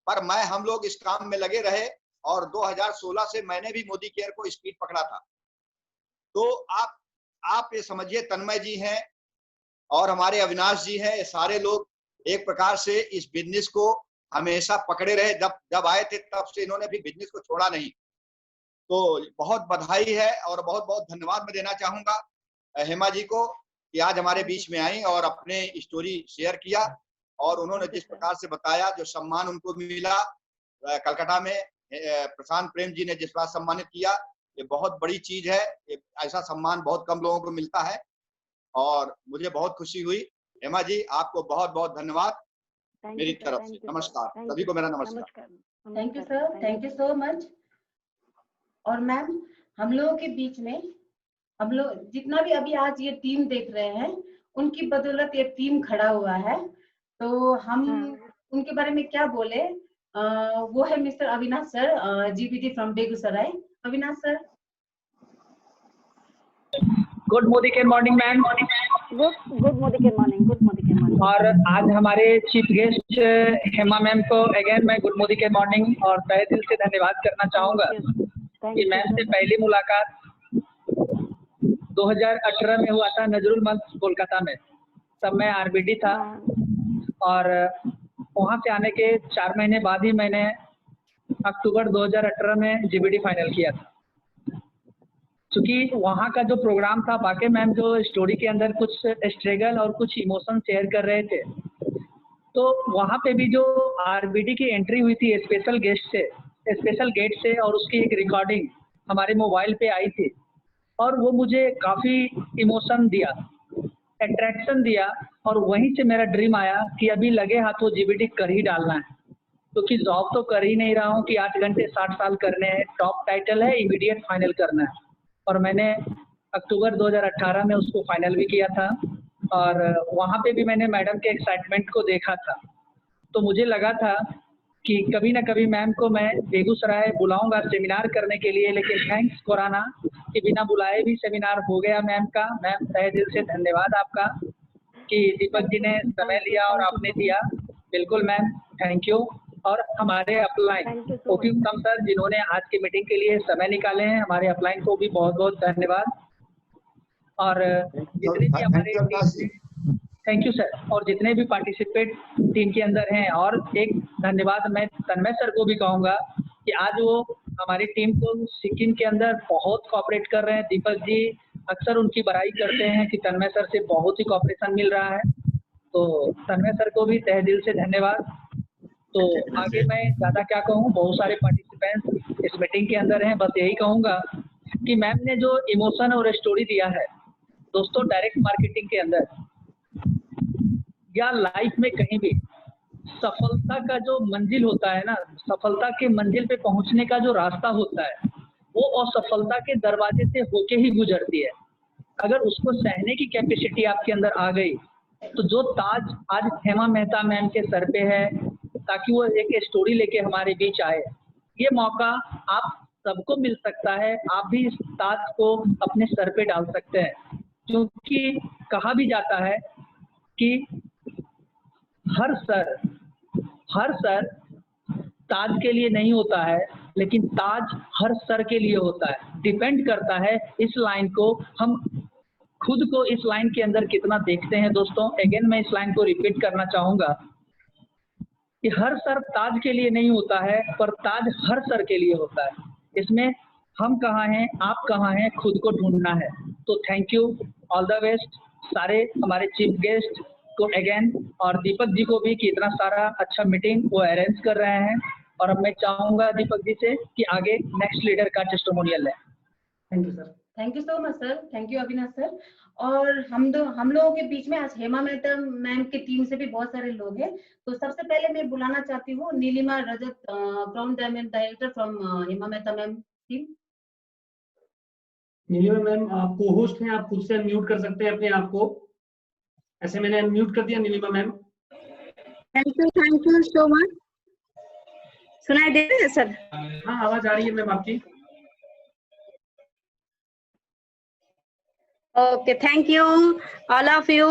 पर हम लोग इस काम में लगे रहे, और 2016 से मैंने भी मोदी केयर को स्पीड पकड़ा था। तो आप ये समझिए, तन्मय जी हैं और हमारे अविनाश जी हैं, ये सारे लोग एक प्रकार से इस बिजनेस को हमेशा पकड़े रहे। जब आए थे तब से इन्होंने भी बिजनेस को छोड़ा नहीं। तो बहुत बधाई है, और बहुत बहुत धन्यवाद मैं देना चाहूंगा हेमा जी को कि आज हमारे बीच में आई और अपने स्टोरी शेयर किया। और उन्होंने जिस प्रकार से बताया, जो सम्मान उनको मिला कलकत्ता में, प्रशांत प्रेम जी ने जिस बात सम्मानित किया, ये बहुत बड़ी चीज है। ऐसा सम्मान बहुत कम लोगों को मिलता है, और मुझे बहुत खुशी हुई। हेमा जी, आपको बहुत बहुत धन्यवाद मेरी तरफ से। नमस्कार सभी को, मेरा नमस्कार। Thank you sir, thank you so much. और मैम, हम लोगों के बीच में, हम लोग जितना भी अभी आज ये टीम देख रहे हैं, उनकी बदौलत ये टीम खड़ा हुआ है। तो हम उनके बारे में क्या बोले, वो है mister Avinash sir, GBD from Begusarai. Avinash sir. Good Modi care morning ma'am. Good Modi care morning. और आज हमारे चीफ गेस्ट हेमा मैम को अगेन मैं गुड मोदी केयर मॉर्निंग और तहे दिल से धन्यवाद करना चाहूंगा कि मैम से पहली मुलाकात 2018 में हुआ था नजरुल मंच कोलकाता में। तब मैं आरबीडी था, और वहां से आने के 4 महीने बाद ही मैंने अक्टूबर 2018 में जीबीडी फाइनल किया था। क्योंकि वहाँ का जो प्रोग्राम था, बाकी मैम जो स्टोरी के अंदर कुछ स्ट्रगल और कुछ इमोशन शेयर कर रहे थे, तो वहाँ पे भी जो आरबीडी की एंट्री हुई थी स्पेशल गेट से, और उसकी एक रिकॉर्डिंग हमारे मोबाइल पे आई थी, और वो मुझे काफ़ी इमोशन दिया, अट्रैक्शन दिया, और वहीं से मेरा ड्रीम आया कि अभी लगे हाथों जीबीटी कर ही डालना है, क्योंकि जॉब तो कर ही नहीं रहा हूँ कि 8 घंटे 60 साल करने हैं, टॉप टाइटल है, इमीडिएट फाइनल करना है। और मैंने अक्टूबर 2018 में उसको फाइनल भी किया था, और वहाँ पे भी मैंने मैडम के एक्साइटमेंट को देखा था, तो मुझे लगा था कि कभी ना कभी मैम को मैं बेगूसराय बुलाऊंगा सेमिनार करने के लिए, लेकिन थैंक्स कोरोना कि बिना बुलाए भी सेमिनार हो गया मैम का। मैम तहे दिल से धन्यवाद आपका कि दीपक जी ने समय लिया और आपने दिया। बिल्कुल मैम, थैंक यू। और हमारे अपलाइन ओपी उत्तम सर जिन्होंने आज की मीटिंग के लिए समय निकाले हैं, हमारे अपलाइन को भी बहुत बहुत धन्यवाद। और जितने भी हमारे थैंक यू सर, और जितने भी पार्टिसिपेट टीम के अंदर हैं, और एक धन्यवाद मैं तन्मय सर को भी कहूँगा कि आज वो हमारी टीम को सिक्किम के अंदर बहुत कोऑपरेट कर रहे हैं। दीपक जी अक्सर उनकी बड़ाई करते हैं कि तन्मय सर से बहुत ही कोऑपरेशन मिल रहा है, तो तन्मय सर को भी तहे दिल से धन्यवाद। तो आगे मैं ज़्यादा क्या कहूँ, बहुत सारे पार्टिसिपेंट्स इस मीटिंग के अंदर हैं, बस यही कहूँगा कि मैम ने जो इमोशन और स्टोरी दिया है दोस्तों, डायरेक्ट मार्केटिंग के अंदर या लाइफ में कहीं भी सफलता का जो मंजिल होता है ना, सफलता के मंजिल पे पहुंचने का जो रास्ता होता है, वो असफलता के दरवाजे से होके ही गुजरती है। अगर उसको सहने की कैपेसिटी आपके अंदर आ गई, तो जो ताज आज हेमा मेहता मैम के सर पे है, ताकि वो एक स्टोरी लेके हमारे बीच आए, ये मौका आप सबको मिल सकता है। आप भी इस ताज को अपने सर पे डाल सकते हैं, क्योंकि कहा भी जाता है कि हर सर ताज के लिए नहीं होता है, लेकिन ताज हर सर के लिए होता है। डिपेंड करता है इस लाइन को हम खुद को इस लाइन के अंदर कितना देखते हैं। दोस्तों अगेन मैं इस लाइन को रिपीट करना चाहूँगा कि हर सर ताज के लिए नहीं होता है, पर ताज हर सर के लिए होता है। इसमें हम कहाँ हैं, आप कहाँ हैं, खुद को ढूंढना है। तो thank you, all the best सारे हमारे चीफ गेस्ट को अगेन, और दीपक जी को भी कि इतना सारा अच्छा मीटिंग वो अरेंज कर रहे हैं। और अब मैं चाहूँगा दीपक जी से कि आगे नेक्स्ट लीडर का टेस्टिमोनियल है। Thank you sir, thank you so much sir, thank you Avinash sir. और हम लोगों के बीच में आज हेमा मेहता मैम की टीम से भी बहुत सारे लोग हैं। तो सबसे पहले मैं बुलाना चाहती हूँ Neelima Rajat, crown diamond director from Hema Mehta ma'am team. Neelima ma'am आप को होस्ट हैं, आप खुद से अनम्यूट कर सकते हैं अपने आप को। ऐसे मैंने अनम्यूट कर दिया Nilima ma'am. Thank you so much. सुनाई दे रहा है सर? हाँ आवाज आ रही है मैम आपकी। Okay, thank you all of you.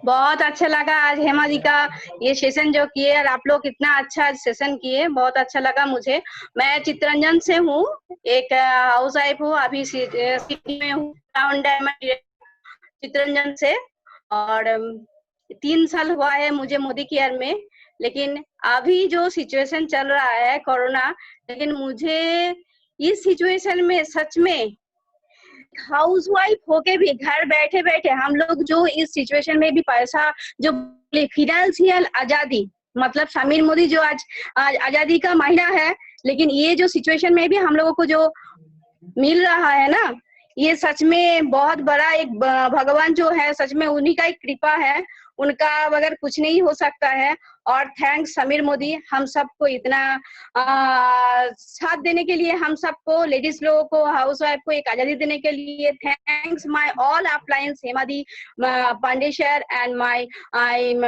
बहुत अच्छा लगा आज हेमा जी का ये सेशन जो किए, और आप लोग इतना अच्छा सेशन किए, बहुत अच्छा लगा मुझे। मैं चित्तरंजन से हूँ, एक हाउस वाइफ हूँ, अभी सिटी में हूँ, क्राउन डायमंड चित्तरंजन से। और 3 साल हुआ है मुझे मोदी केयर में, लेकिन अभी जो सिचुएशन चल रहा है कोरोना, लेकिन मुझे इस सिचुएशन में सच में हाउस वाइफ होके भी घर बैठे बैठे हम लोग जो इस सिचुएशन में भी पैसा जो फिनेंशियल आजादी, मतलब समीर मोदी जो आज आजादी का महीना है, लेकिन ये जो सिचुएशन में भी हम लोगों को जो मिल रहा है ना, ये सच में बहुत बड़ा एक भगवान जो है, सच में उन्हीं का एक कृपा है, उनका बगैर कुछ नहीं हो सकता है। और थैंक्स समीर मोदी, हम सबको इतना साथ देने के लिए, हम सबको लेडीज लोगों को, हाउस वाइफ को एक आजादी देने के लिए। Thanks my all uplines, Hema di, Pandey sir and my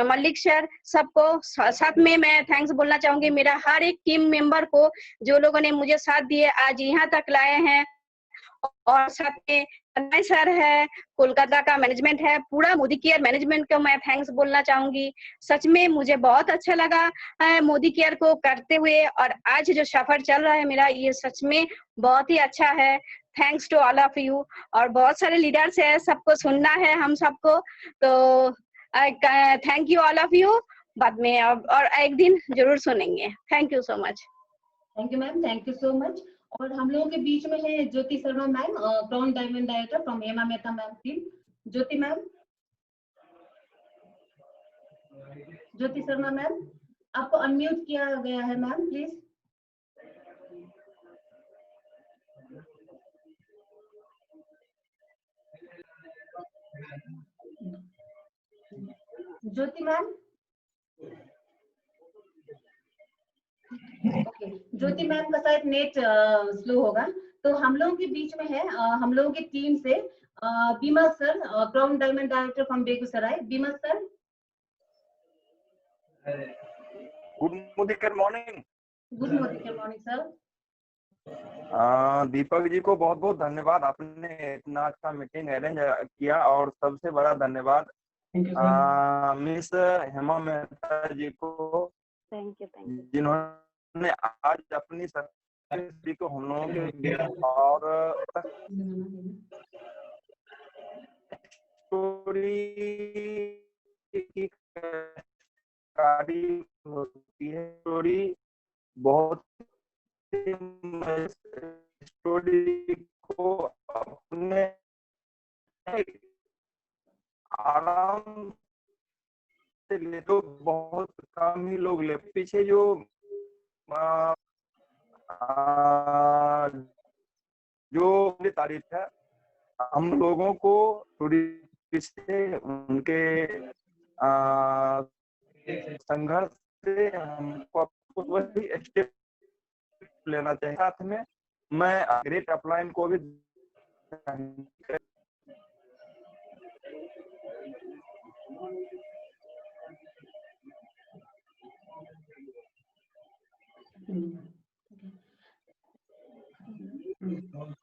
Mallik sir, सबको साथ में मैं थैंक्स बोलना चाहूंगी। मेरा हर एक टीम मेंबर को जो लोगों ने मुझे साथ दिए, आज यहाँ तक लाए हैं। और साथ में तन्मय सर है, कोलकाता का मैनेजमेंट है, पूरा मोदी केयर मैनेजमेंट को मैं थैंक्स बोलना चाहूंगी। सच में मुझे बहुत अच्छा लगा मोदी केयर को करते हुए, और आज जो सफर चल रहा है मेरा, ये सच में बहुत ही अच्छा है। Thanks to all of you. और बहुत सारे लीडर्स है, सबको सुनना है हम सबको, तो thank you all of you. बाद में और एक दिन जरूर सुनेंगे। Thank you so much. Thank you ma'am, thank you so much. और हम लोगों के बीच में है Jyoti Sharma ma'am, crown diamond director from Hema Mehta ma'am team. Jyoti ma'am, Jyoti Sharma ma'am, आपको अनम्यूट किया गया है ma'am, please. Jyoti ma'am, okay, Jyoti ma'am का शायद नेट स्लो होगा। तो हम लोगों के बीच में है हम लोगों की टीम से Bima sir, crown diamond director from Begusarai. Bima sir, good morning. Good morning sir. Deepak ji को बहुत बहुत धन्यवाद, आपने इतना अच्छा मीटिंग अरेंज किया। और सबसे बड़ा धन्यवाद मिस हेमा मेहता जी को, थैंक यू जिन्होंने आज अपनी सर्विस को हम लोगों के बीच और स्टोरी की होती है। स्टोरी बहुत स्टोरी को अपने आराम से ले तो बहुत कम ही लोग ले। पीछे जो तारीफ है, हम लोगों को थोड़ी पीछे उनके संघर्ष से हमको वही स्टेप लेना चाहिए। साथ में मैं ग्रेट अपलाइन को भी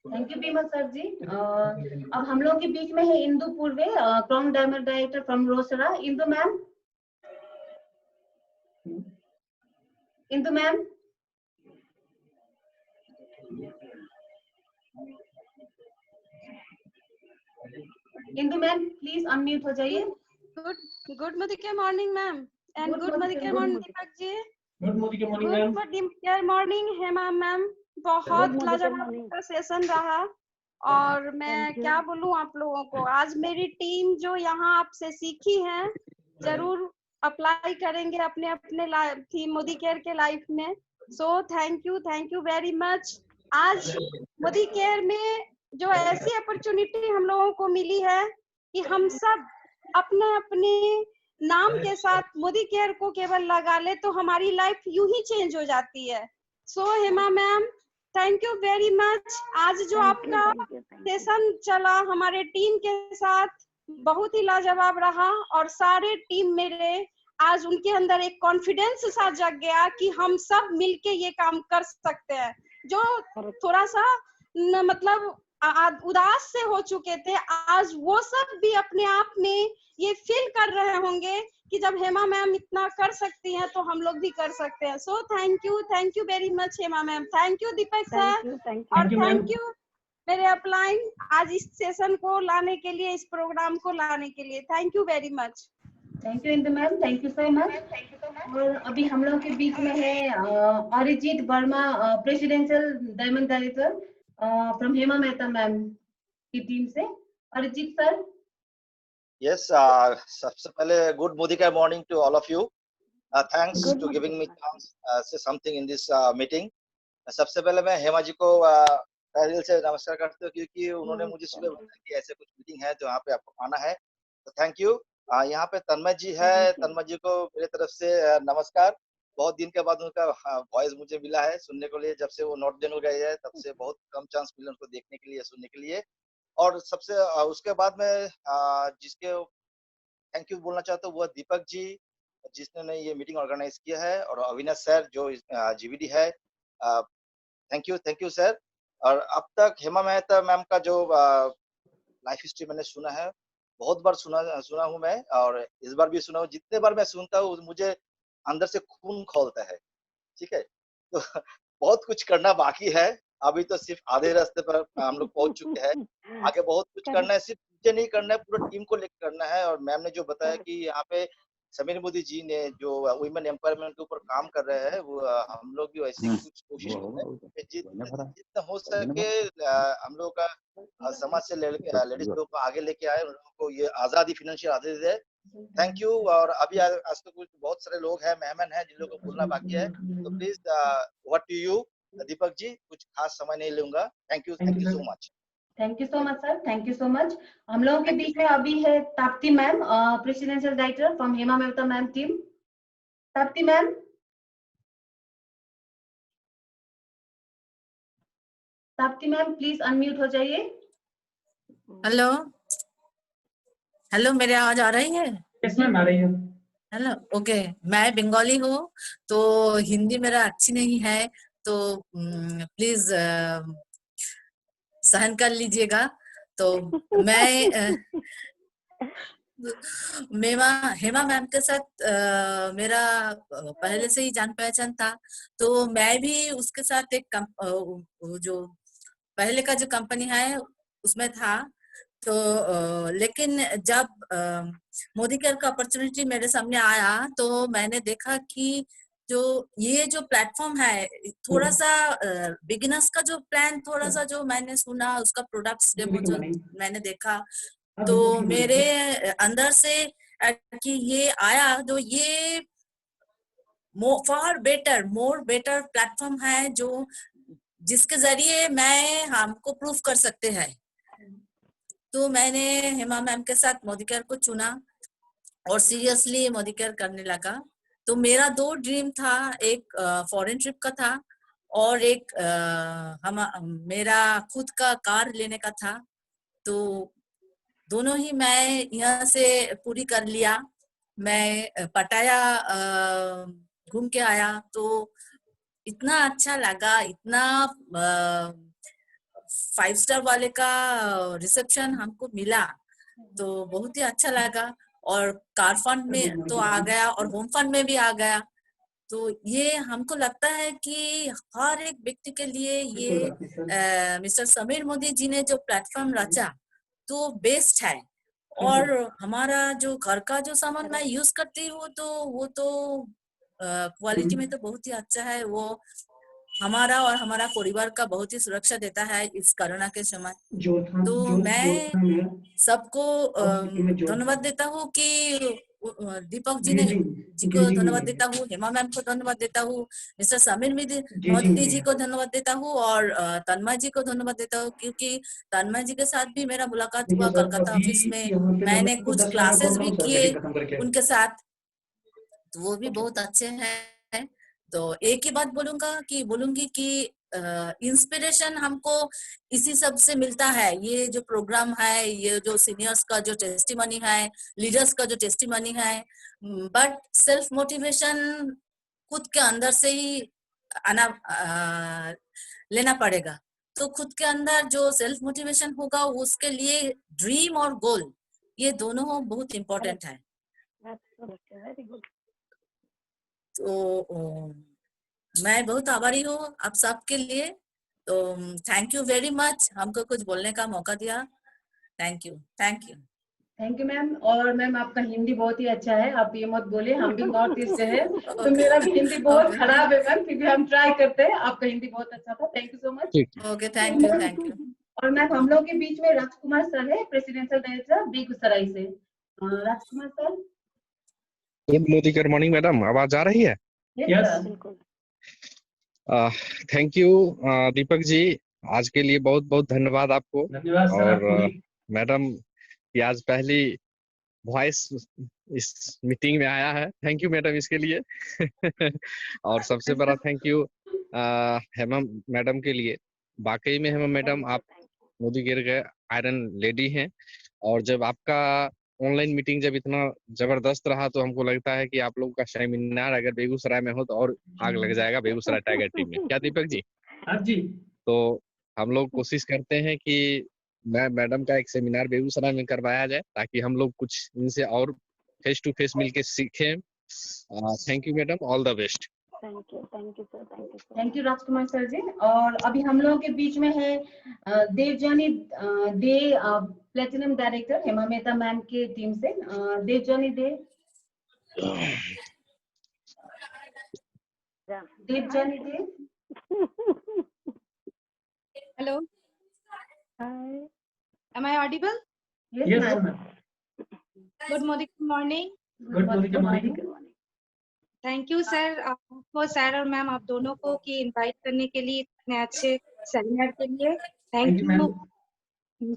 thank you Bima sir ji. अब हम लोग के बीच में है Indu Purve, crown diamond director from Rosera. Indu ma'am, Indu ma'am, Indu ma'am please unmute हो जाइए। Good morning ma'am and good morning Deepak ji. Good morning Hema ma'am, बहुत लाजवाब का सेशन रहा। और मैं क्या बोलूं आप लोगों को, आज मेरी टीम जो यहाँ आपसे सीखी है जरूर अप्लाई करेंगे अपने अपने थी मोदी केयर के लाइफ में। सो थैंक यू वेरी मच। आज मोदी केयर में जो ऐसी अपॉर्चुनिटी हम लोगों को मिली है कि हम सब अपने अपने नाम के साथ मोदी केयर को केवल लगा ले तो हमारी लाइफ यूं ही चेंज हो जाती है। So Hema ma'am, thank you very much. आज जो आपका सेशन चला हमारे टीम के साथ बहुत ही लाजवाब रहा और सारे टीम मेरे आज उनके अंदर एक कॉन्फिडेंस सा जग गया कि हम सब मिलके ये काम कर सकते हैं। जो थोड़ा सा मतलब उदास से हो चुके थे, आज वो सब भी अपने आप में ये फील कर रहे होंगे कि जब हेमा मैम इतना कर सकती हैं तो हम लोग भी कर सकते हैं। सो thank you very much Hema ma'am. Thank you Deepak sir और थैंक यू मेरे अपलाइन आज इस सेशन को लाने के लिए, इस प्रोग्राम को लाने के लिए। Thank you very much. Thank you Indu ma'am, thank you so much. और अभी हम लोग के बीच में है Arijit Verma, presidential diamond director from Hema Mehta ma'am की टीम से। अरिजीत सर। यस, सबसे पहले good Modi care morning to all of you. Thanks to giving me chance say something in this meeting. सबसे पहले मैं हेमा जी को दिल से नमस्कार करता हूँ क्योंकि उन्होंने मुझे सुबह बताया कि ऐसे कुछ मीटिंग है तो यहाँ पे आपको आना है, तो थैंक यू। यहाँ पे तन्मय जी है, तन्मय जी को मेरे तरफ से नमस्कार। बहुत दिन के बाद उनका वॉइस मुझे मिला है सुनने के लिए। जब से वो नॉर्थ बेंगल गए हैं तब से बहुत कम चांस मिले उनको देखने के लिए, सुनने के लिए। और सबसे उसके बाद में जिसके थैंक यू बोलना चाहता हूँ वो दीपक जी जिसने ये मीटिंग ऑर्गेनाइज किया है, और अविनाश सर जो जीवीडी है। Thank you sir. और अब तक हेमा मेहता मैम का जो लाइफ हिस्ट्री मैंने सुना है, बहुत बार सुना हूँ मैं, और इस बार भी सुना हूँ। जितने बार मैं सुनता हूँ मुझे अंदर से खून खौलता है। ठीक है, तो बहुत कुछ करना बाकी है। अभी तो सिर्फ आधे रास्ते पर हम लोग पहुंच चुके हैं, आगे बहुत कुछ करना है। सिर्फ मुझे नहीं करना है, पूरा टीम को लेकर करना है। और मैम ने जो बताया कि यहाँ पे समीर मोदी जी ने जो वुमेन एम्पावरमेंट के ऊपर काम कर रहे हैं, वो हम लोग भी वैसे ही कुछ कोशिश करें कि जितना हो सके हम लोग का समाज से लेडीज लोग को आगे लेके आए, उन लोगों को ये आजादी, फाइनेंशियल आजादी दे। Thank you. और अभी आज तो कुछ बहुत सारे लोग हैं, मेहमान हैं, जिन लोगों को बोलना बाकी है, तो please over to you Deepak जी, कुछ खास समय नहीं लूंगा। Thank you so much. Thank you so much sir, thank you so much. हम लोगों के बीच में अभी है Tapti ma'am, presidential director from Hema Mehta ma'am team. Tapti ma'am, Tapti ma'am please unmute हो जाइए। हेलो हेलो, मेरी आवाज आ रही है? यस मैम, आ रही है। Hello, okay. मैं बंगाली हूँ, तो हिंदी मेरा अच्छी नहीं है, तो प्लीज सहन कर लीजिएगा। तो मैं हेमा मैम के साथ मेरा पहले से ही जान पहचान था, तो मैं भी उसके साथ एक जो पहले का जो कंपनी है उसमें था। तो लेकिन जब मोदी केयर का अपॉर्चुनिटी मेरे सामने आया, तो मैंने देखा कि ये जो प्लेटफॉर्म है, थोड़ा सा बिगिनर्स का जो प्लान, थोड़ा सा जो मैंने सुना, उसका प्रोडक्ट्स डेमो जो मैंने देखा, तो मेरे अंदर से कि ये आया, तो ये मोर बेटर प्लेटफॉर्म है, जो जिसके जरिए हमको प्रूफ कर सकते हैं। तो मैंने हेमा मैम के साथ मोदी केयर को चुना और सीरियसली मोदी केयर करने लगा। तो मेरा 2 ड्रीम था, एक फॉरेन ट्रिप का था और एक मेरा खुद का कार लेने का था। तो दोनों ही मैं यहाँ से पूरी कर लिया। मैं पटाया घूम के आया, तो इतना अच्छा लगा, इतना 5 स्टार वाले का रिसेप्शन हमको मिला, तो बहुत ही अच्छा लगा। और कार फंड में तो आ गया और होम फंड में भी आ गया। तो ये हमको लगता है कि हर एक व्यक्ति के लिए ये मिस्टर समीर मोदी जी ने जो प्लेटफॉर्म रचा, तो बेस्ट है। और हमारा जो घर का जो सामान मैं यूज करती हूँ, तो वो तो क्वालिटी में तो बहुत ही अच्छा है। वो हमारा और हमारा परिवार का बहुत ही सुरक्षा देता है इस कोरोना के समय। तो मैं सबको धन्यवाद देता हूँ कि दीपक जी को धन्यवाद देता हूँ, हेमा मैम को धन्यवाद देता हूँ, मिस्टर समीर मोदी जी को धन्यवाद देता हूँ, और तन्मय जी को धन्यवाद देता हूँ, क्योंकि तन्मय जी के साथ भी मेरा मुलाकात हुआ कलकत्ता ऑफिस में। मैंने कुछ क्लासेस भी किए उनके साथ, तो वो भी बहुत अच्छे हैं। तो एक ही बात बोलूंगी कि इंस्पिरेशन हमको इसी सब से मिलता है। ये जो प्रोग्राम है, ये जो सीनियर्स का जो टेस्टिमनी है, लीडर्स का जो टेस्टिमनी है, बट सेल्फ मोटिवेशन खुद के अंदर से ही लेना पड़ेगा। तो खुद के अंदर जो सेल्फ मोटिवेशन होगा, उसके लिए ड्रीम और गोल, ये दोनों बहुत इम्पोर्टेंट है। तो मैं बहुत आभारी हूँ आप सबके लिए। तो थैंक यू वेरी मच, हमको कुछ बोलने का मौका दिया। Thank you ma'am. और मैम आपका हिंदी बहुत ही अच्छा है, आप ये मत बोले, हम भी नॉर्थ ईस्ट से हैं, तो मेरा हिंदी बहुत खराब है मैम, क्योंकि हम ट्राई करते हैं। आपका हिंदी बहुत अच्छा था, thank you so much. Okay, thank you. और मैम हम लोग के बीच में राजकुमार सर है, प्रेसिडेंशियल डायरेक्टर बेगूसराय से। Rajkumar sir. Good Modi care morning madam, आवाज आ रही है? बिल्कुल। थैंक यू दीपक जी, आज के लिए बहुत बहुत धन्यवाद आपको। और मैडम की आज पहली वॉइस इस मीटिंग में आया है, थैंक यू मैडम इसके लिए। और सबसे बड़ा थैंक यू हेमा मैडम के लिए। वाकई में हेमा मैडम आप मोदी केयर के आयरन लेडी हैं, और जब आपका ऑनलाइन मीटिंग जब इतना जबरदस्त रहा, तो हमको लगता है कि आप लोगों का सेमिनार अगर बेगूसराय में हो तो और आग लग जाएगा बेगूसराय टाइगर टीम में। क्या दीपक जी? हाँ जी। तो हम लोग कोशिश करते हैं कि मैडम का एक सेमिनार बेगूसराय में करवाया जाए, ताकि हम लोग कुछ इनसे और फेस टू फेस मिलके सीखें। Thank you madam, all the best. Thank you sir, thank you Rajkumar sir ji. और अभी हम लोगों के बीच में है Devjani De, platinum director Hema Mehta ma'am के टीम से। Devjani De, Deepjani ji. Hello, Hi. am I audible? Yes, ma'am. Good morning. Good morning morning. Thank you sir, आपको सर और मैम आप दोनों को कि इनवाइट करने के लिए इतने अच्छे सेमिनार के लिए Thank you,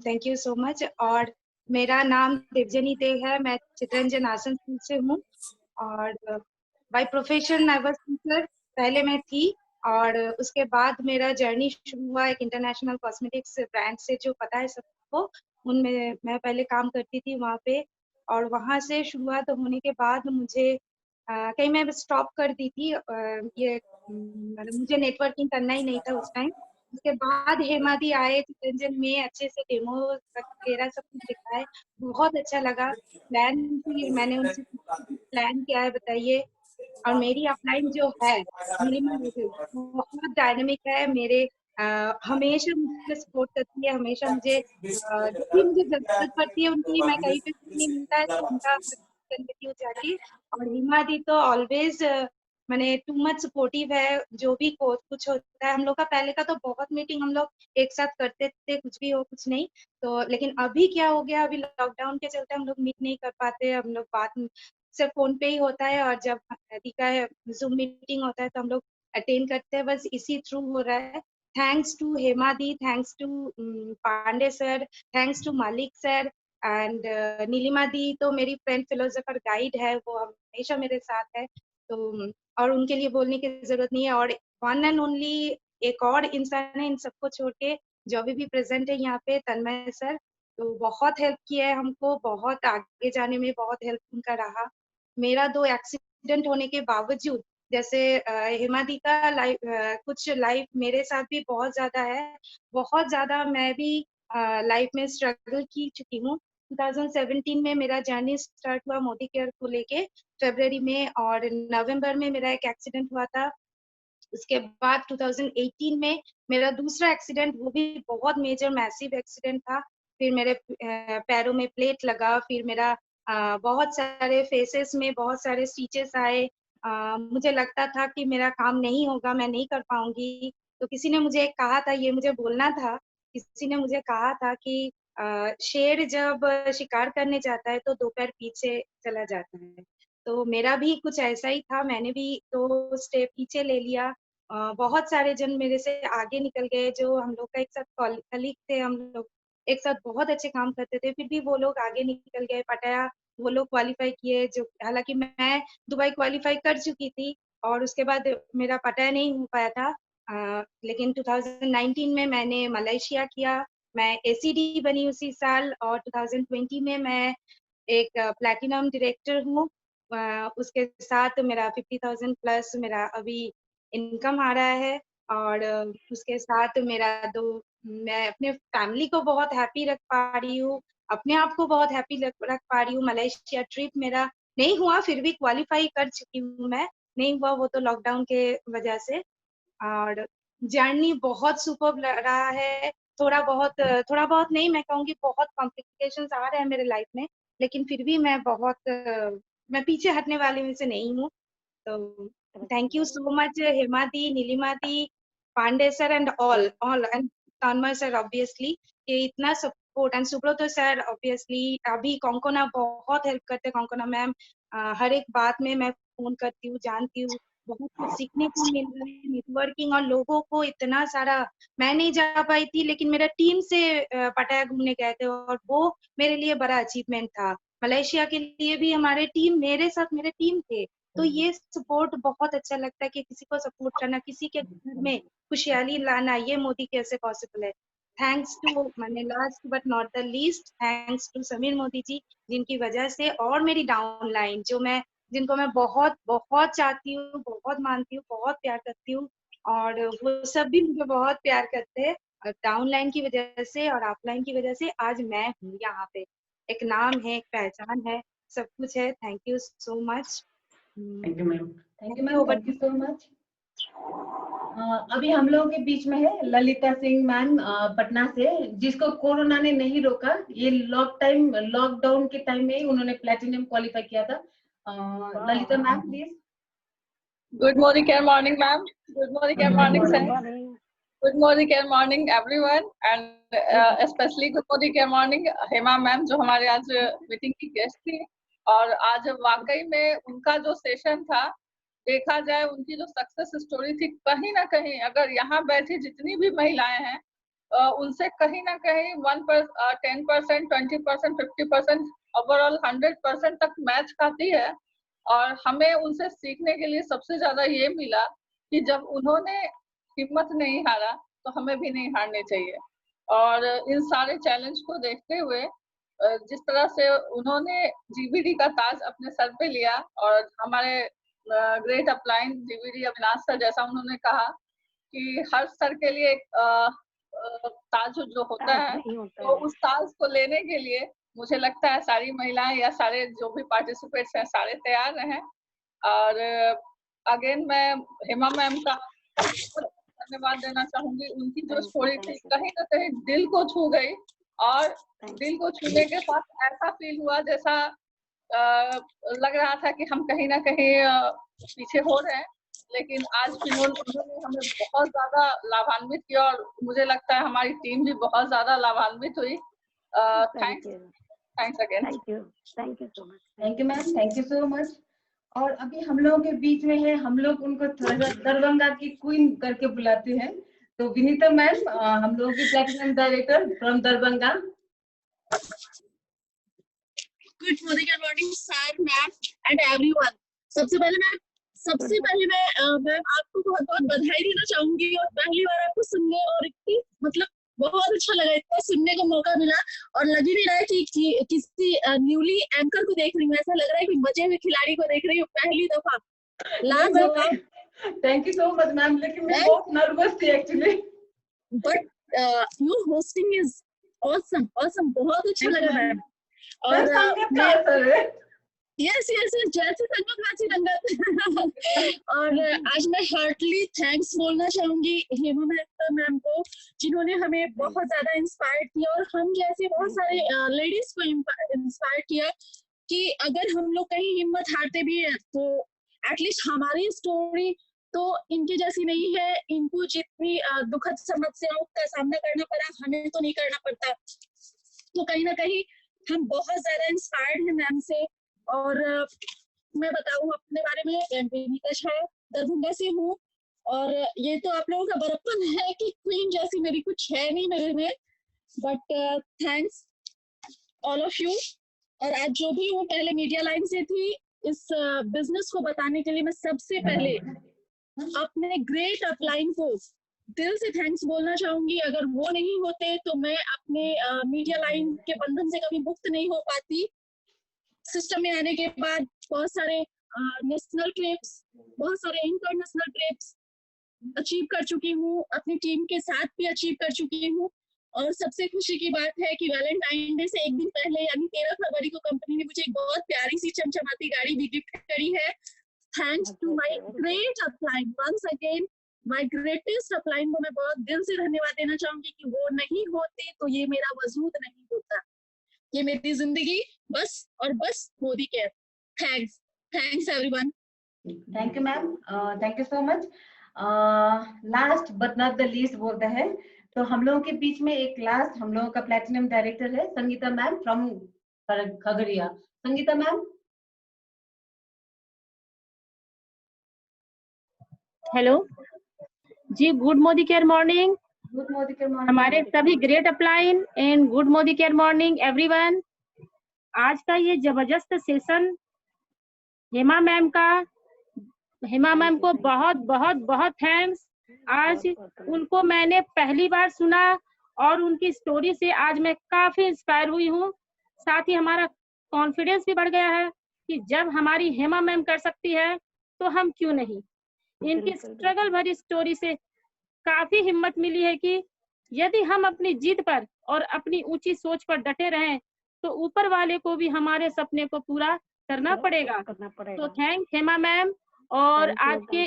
thank you so much. और मेरा नाम देवजनी दे है, मैं चितरंजन आसनसोल से हूँ और by profession I was teacher पहले मैं थी, और उसके बाद मेरा जर्नी शुरू हुआ एक इंटरनेशनल कॉस्मेटिक्स ब्रांड से, जो पता है सबको, उनमें मैं पहले काम करती थी वहाँ पे। और वहाँ से शुरुआत होने के बाद मुझे कहीं मैं स्टॉप कर दी थी, ये मतलब मुझे नेटवर्किंग करना ही नहीं था उस टाइम। उसके बाद हेमादी आए चितरंजन में, अच्छे से डेमो वगैरह सब कुछ दिखाए, बहुत अच्छा लगा। प्लान भी मैंने उनसे प्लान किया है, बताइए। और मेरी अपलाइन जो है नीलिमा मोदी, बहुत डायनेमिक है, मेरे हमेशा मुझे सपोर्ट करती है, हमेशा मुझे जब भी मुझे जरूरत पड़ती है उनकी, मैं कहीं पे कुछ नहीं मिलता है तो उनका कर लेती हूँ जाके। और हिमा दी तो ऑलवेज मैंने टू मच सपोर्टिव है, जो भी कुछ होता है। हम लोग का पहले का तो बहुत मीटिंग हम लोग एक साथ करते थे, कुछ भी हो कुछ नहीं तो, लेकिन अभी क्या हो गया, अभी लॉकडाउन के चलते हम लोग मीट नहीं कर पाते, हम लोग बात सिर्फ फोन पे ही होता है, और जब आदि का जूम मीटिंग होता है तो हम लोग अटेंड करते हैं, बस इसी थ्रू हो रहा है। थैंक्स टू हेमा दी, thanks to Pandey sir, thanks to Malik sir and Nilima दी तो मेरी फ्रेंड फिलोसोफर गाइड है, वो हमेशा मेरे साथ है, तो और उनके लिए बोलने की जरूरत नहीं है। और वन एंड ओनली एक और इंसान है इन सबको छोड़ के जो भी प्रेजेंट है यहाँ पे, तन्मय सर, तो बहुत हेल्प किया है हमको, बहुत आगे जाने में बहुत हेल्प उनका रहा। मेरा 2 एक्सीडेंट होने के बावजूद, जैसे हेमा दी का कुछ लाइफ मेरे साथ भी बहुत ज्यादा है, बहुत ज्यादा मैं भी लाइफ में स्ट्रगल की चुकी हूँ। 2017 में मेरा जर्नी स्टार्ट हुआ मोदी केयर को लेके फरवरी में, और नवंबर में मेरा एक एक्सीडेंट हुआ था। उसके बाद 2018 में मेरा दूसरा एक्सीडेंट, वो भी बहुत मेजर मैसिव एक्सीडेंट था। फिर मेरे पैरों में प्लेट लगा, फिर मेरा बहुत सारे फेसेस में बहुत सारे स्टिचेस आए। मुझे लगता था कि मेरा काम नहीं होगा, मैं नहीं कर पाऊंगी। तो किसी ने मुझे कहा था, ये मुझे बोलना था, किसी ने मुझे कहा था कि शेर जब शिकार करने जाता है तो 2 पैर पीछे चला जाता है। तो मेरा भी कुछ ऐसा ही था, मैंने भी 2 स्टेप पीछे ले लिया। बहुत सारे जन मेरे से आगे निकल गए, जो हम लोग का एक साथ कलीग थे, हम लोग एक साथ बहुत अच्छे काम करते थे, फिर भी वो लोग आगे निकल गए। पटाया वो लोग क्वालिफाई किए, जो हालांकि मैं दुबई क्वालिफाई कर चुकी थी, और उसके बाद मेरा पटाया नहीं हो पाया था। लेकिन 2019 में मैंने मलेशिया किया, मैं एसीडी बनी उसी साल, और 2020 में मैं एक प्लैटिनम डायरेक्टर हूँ। उसके साथ मेरा 50,000 प्लस मेरा अभी इनकम आ रहा है, और उसके साथ मेरा मैं अपने फैमिली को बहुत हैप्पी रख पा रही हूँ, अपने आप को बहुत हैप्पी रख पा रही हूँ। मलेशिया ट्रिप मेरा नहीं हुआ, फिर भी क्वालिफाई कर चुकी हूँ मैं, नहीं हुआ वो तो लॉकडाउन के वजह से। और जर्नी बहुत सुपर्ब रहा है। थोड़ा बहुत नहीं, मैं कहूँगी बहुत कॉम्प्लिकेशंस आ रहे हैं मेरे लाइफ में, लेकिन फिर भी मैं पीछे हटने वाले में से नहीं हूँ। तो thank you so much Hema दी, नीलिमा दी, Pandey sir and all and Tanmay sir obviously, कि इतना support, and Subrata sir obviously. अभी कोंकोना बहुत हेल्प करते हैं, कोंकोना मैम हर एक बात में मैं फोन करती हूँ, जानती हूँ, बहुत कुछ सीखने को मिल रहा है, नेटवर्किंग, और लोगों को इतना सारा। मैं नहीं जा पाई थी, लेकिन मेरा टीम से पटाया घूमने गए थे, और वो मेरे लिए बड़ा अचीवमेंट था। मलेशिया के लिए भी हमारे टीम, मेरे साथ मेरे टीम थे। तो ये सपोर्ट बहुत अच्छा लगता है कि किसी को सपोर्ट करना, किसी के घर में खुशहाली लाना, ये मोदी कैसे पॉसिबल है। थैंक्स टू, मैंने last but not the least, thanks to Sameer Modi ji, जिनकी वजह से, और मेरी डाउनलाइन जिनको मैं बहुत बहुत चाहती हूँ, बहुत मानती हूँ, बहुत प्यार करती हूँ, और वो सब भी मुझे बहुत प्यार करते हैं। और डाउनलाइन की वजह से और अपलाइन की वजह से आज मैं हूँ यहाँ पे, एक नाम है, एक पहचान है, सब कुछ है। Thank you so much. Thank you ma'am. Thank you ma'am, thank you so much. अभी हम लोगों के बीच में है ललिता सिंह मैम पटना से, जिसको कोरोना ने नहीं रोका। ये लॉकडाउन के टाइम में ही उन्होंने प्लैटिनम क्वालिफाई किया था। Lalita ma'am please. Good morning and morning, ma'am. Good morning and morning, sir. Good morning and morning, everyone, and especially good morning and morning, Hema ma'am जो हमारे आज मीटिंग की गेस्ट थी। और आज वाकई में उनका जो सेशन था, देखा जाए उनकी जो सक्सेस स्टोरी थी, कहीं ना कहीं अगर यहाँ बैठी जितनी भी महिलाएं हैं उनसे कहीं ना कहीं 10%, 20%, 50%, ओवरऑल 100% तक मैच खाती है। और हमें उनसे सीखने के लिए सबसे ज्यादा ये मिला कि जब उन्होंने हिम्मत नहीं हारा तो हमें भी नहीं हारने चाहिए। और इन सारे चैलेंज को देखते हुए जिस तरह से उन्होंने जीबीडी का ताज अपने सर पे लिया, और हमारे great upline GBD Avinash sir, जैसा उन्होंने कहा कि हर सर के लिए एक ताज जो होता है, तो उस ताज को लेने के लिए मुझे लगता है सारी महिलाएं या सारे जो भी पार्टिसिपेट्स हैं सारे तैयार रहें। और अगेन मैं हेमा मैम का धन्यवाद देना चाहूंगी। उनकी जो स्टोरी थी कहीं ना कहीं दिल को छू गई, और दिल को छूने के साथ ऐसा फील हुआ जैसा लग रहा था कि हम कहीं ना कहीं पीछे हो रहे हैं, लेकिन आज उन्होंने हमें बहुत ज्यादा लाभान्वित किया, और मुझे लगता है हमारी टीम भी बहुत ज्यादा लाभान्वित हुई। Thanks again. Thank you so much. Thank you ma'am, thank you so much. और अभी हम लोगों के बीच में है, हम लोग उनको थोड़ा सा दरभंगा की क्वीन करके बुलाते हैं। तो विनीता मैम, हम लोगों की platinum director from Darbhanga. Good morning sir, ma'am and everyone. सबसे पहले मैं मैम आपको बहुत बहुत बधाई देना चाहूंगी, और पहली बार आपको सुनने और इतनी मतलब बहुत अच्छा लगा, इतना सुनने को मौका मिला, और लग ही नहीं रहा है कि किसी न्यूली एंकर को देख रही हूँ। ऐसा लग रहा है कि मजे हुए खिलाड़ी को देख रही हूँ पहली दफा। Thank you so much ma'am, लेकिन मैं बहुत नर्वस थी actually, but your hosting is awesome, बहुत अच्छा लगा मैम। और यस जैसे संगत वैसी रंगत। और आज मैं हार्टली थैंक्स बोलना चाहूंगी हेमा मैम को, जिन्होंने हमें बहुत ज्यादा इंस्पायर किया, और हम जैसे बहुत सारे लेडीज को इंस्पायर किया कि अगर हम लोग कहीं हिम्मत हारते भी हैं तो एटलीस्ट हमारी स्टोरी तो इनके जैसी नहीं है। इनको जितनी दुखद समस्याओं का सामना करना पड़ा, हमें तो नहीं करना पड़ता। तो कहीं ना कहीं हम बहुत ज्यादा इंस्पायर्ड हैं मैम से। और मैं बताऊं अपने बारे में, विनीता शाह दरभंगा से हूँ, और ये तो आप लोगों का बड़प्पन है कि क्वीन जैसी मेरी कुछ है नहीं मेरे में, but thanks all of you. और आज जो भी हूँ पहले मीडिया लाइन से थी, इस बिजनेस को बताने के लिए मैं सबसे पहले अपने ग्रेट अपलाइन को दिल से थैंक्स बोलना चाहूंगी। अगर वो नहीं होते तो मैं अपने मीडिया लाइन के बंधन से कभी मुक्त नहीं हो पाती। सिस्टम में आने के बाद बहुत सारे नेशनल ट्रिप्स, बहुत सारे इंटरनेशनल ट्रिप्स अचीव कर चुकी हूँ, अपनी टीम के साथ भी अचीव कर चुकी हूँ। और सबसे खुशी की बात है कि वैलेंटाइन डे से एक दिन पहले यानी 13 फरवरी को कंपनी ने मुझे एक बहुत प्यारी सी चमचमाती गाड़ी भी गिफ्ट करी है। Thanks to my great upline, once again my greatest upline को मैं बहुत दिल से धन्यवाद देना चाहूंगी कि वो नहीं होते तो ये मेरा वजूद नहीं होता, ये मेरी जिंदगी बस और बस Modi care. Thanks everyone. Thank you ma'am, thank you so much. Last but not the least बोलता है, तो हम लोगों के बीच में एक लास्ट हम लोगों का प्लैटिनम डायरेक्टर है Sangeeta ma'am from Khagaria. Sangeeta ma'am. Hello जी, good Modi care morning. Good Modi care morning हमारे सभी great upline and good Modi care morning everyone. आज का ये जबरदस्त सेशन हेमा मैम को बहुत बहुत बहुत थैंक्स। आज उनको मैंने पहली बार सुना और उनकी स्टोरी से आज मैं काफी इंस्पायर हुई हूँ। साथ ही हमारा कॉन्फिडेंस भी बढ़ गया है कि जब हमारी हेमा मैम कर सकती है तो हम क्यों नहीं। इनकी स्ट्रगल भरी स्टोरी से काफी हिम्मत मिली है कि यदि हम अपनी जिद पर और अपनी ऊंची सोच पर डटे रहें तो ऊपर वाले को भी हमारे सपने को पूरा करना पड़ेगा। तो थैंक हेमा मैम। और आज के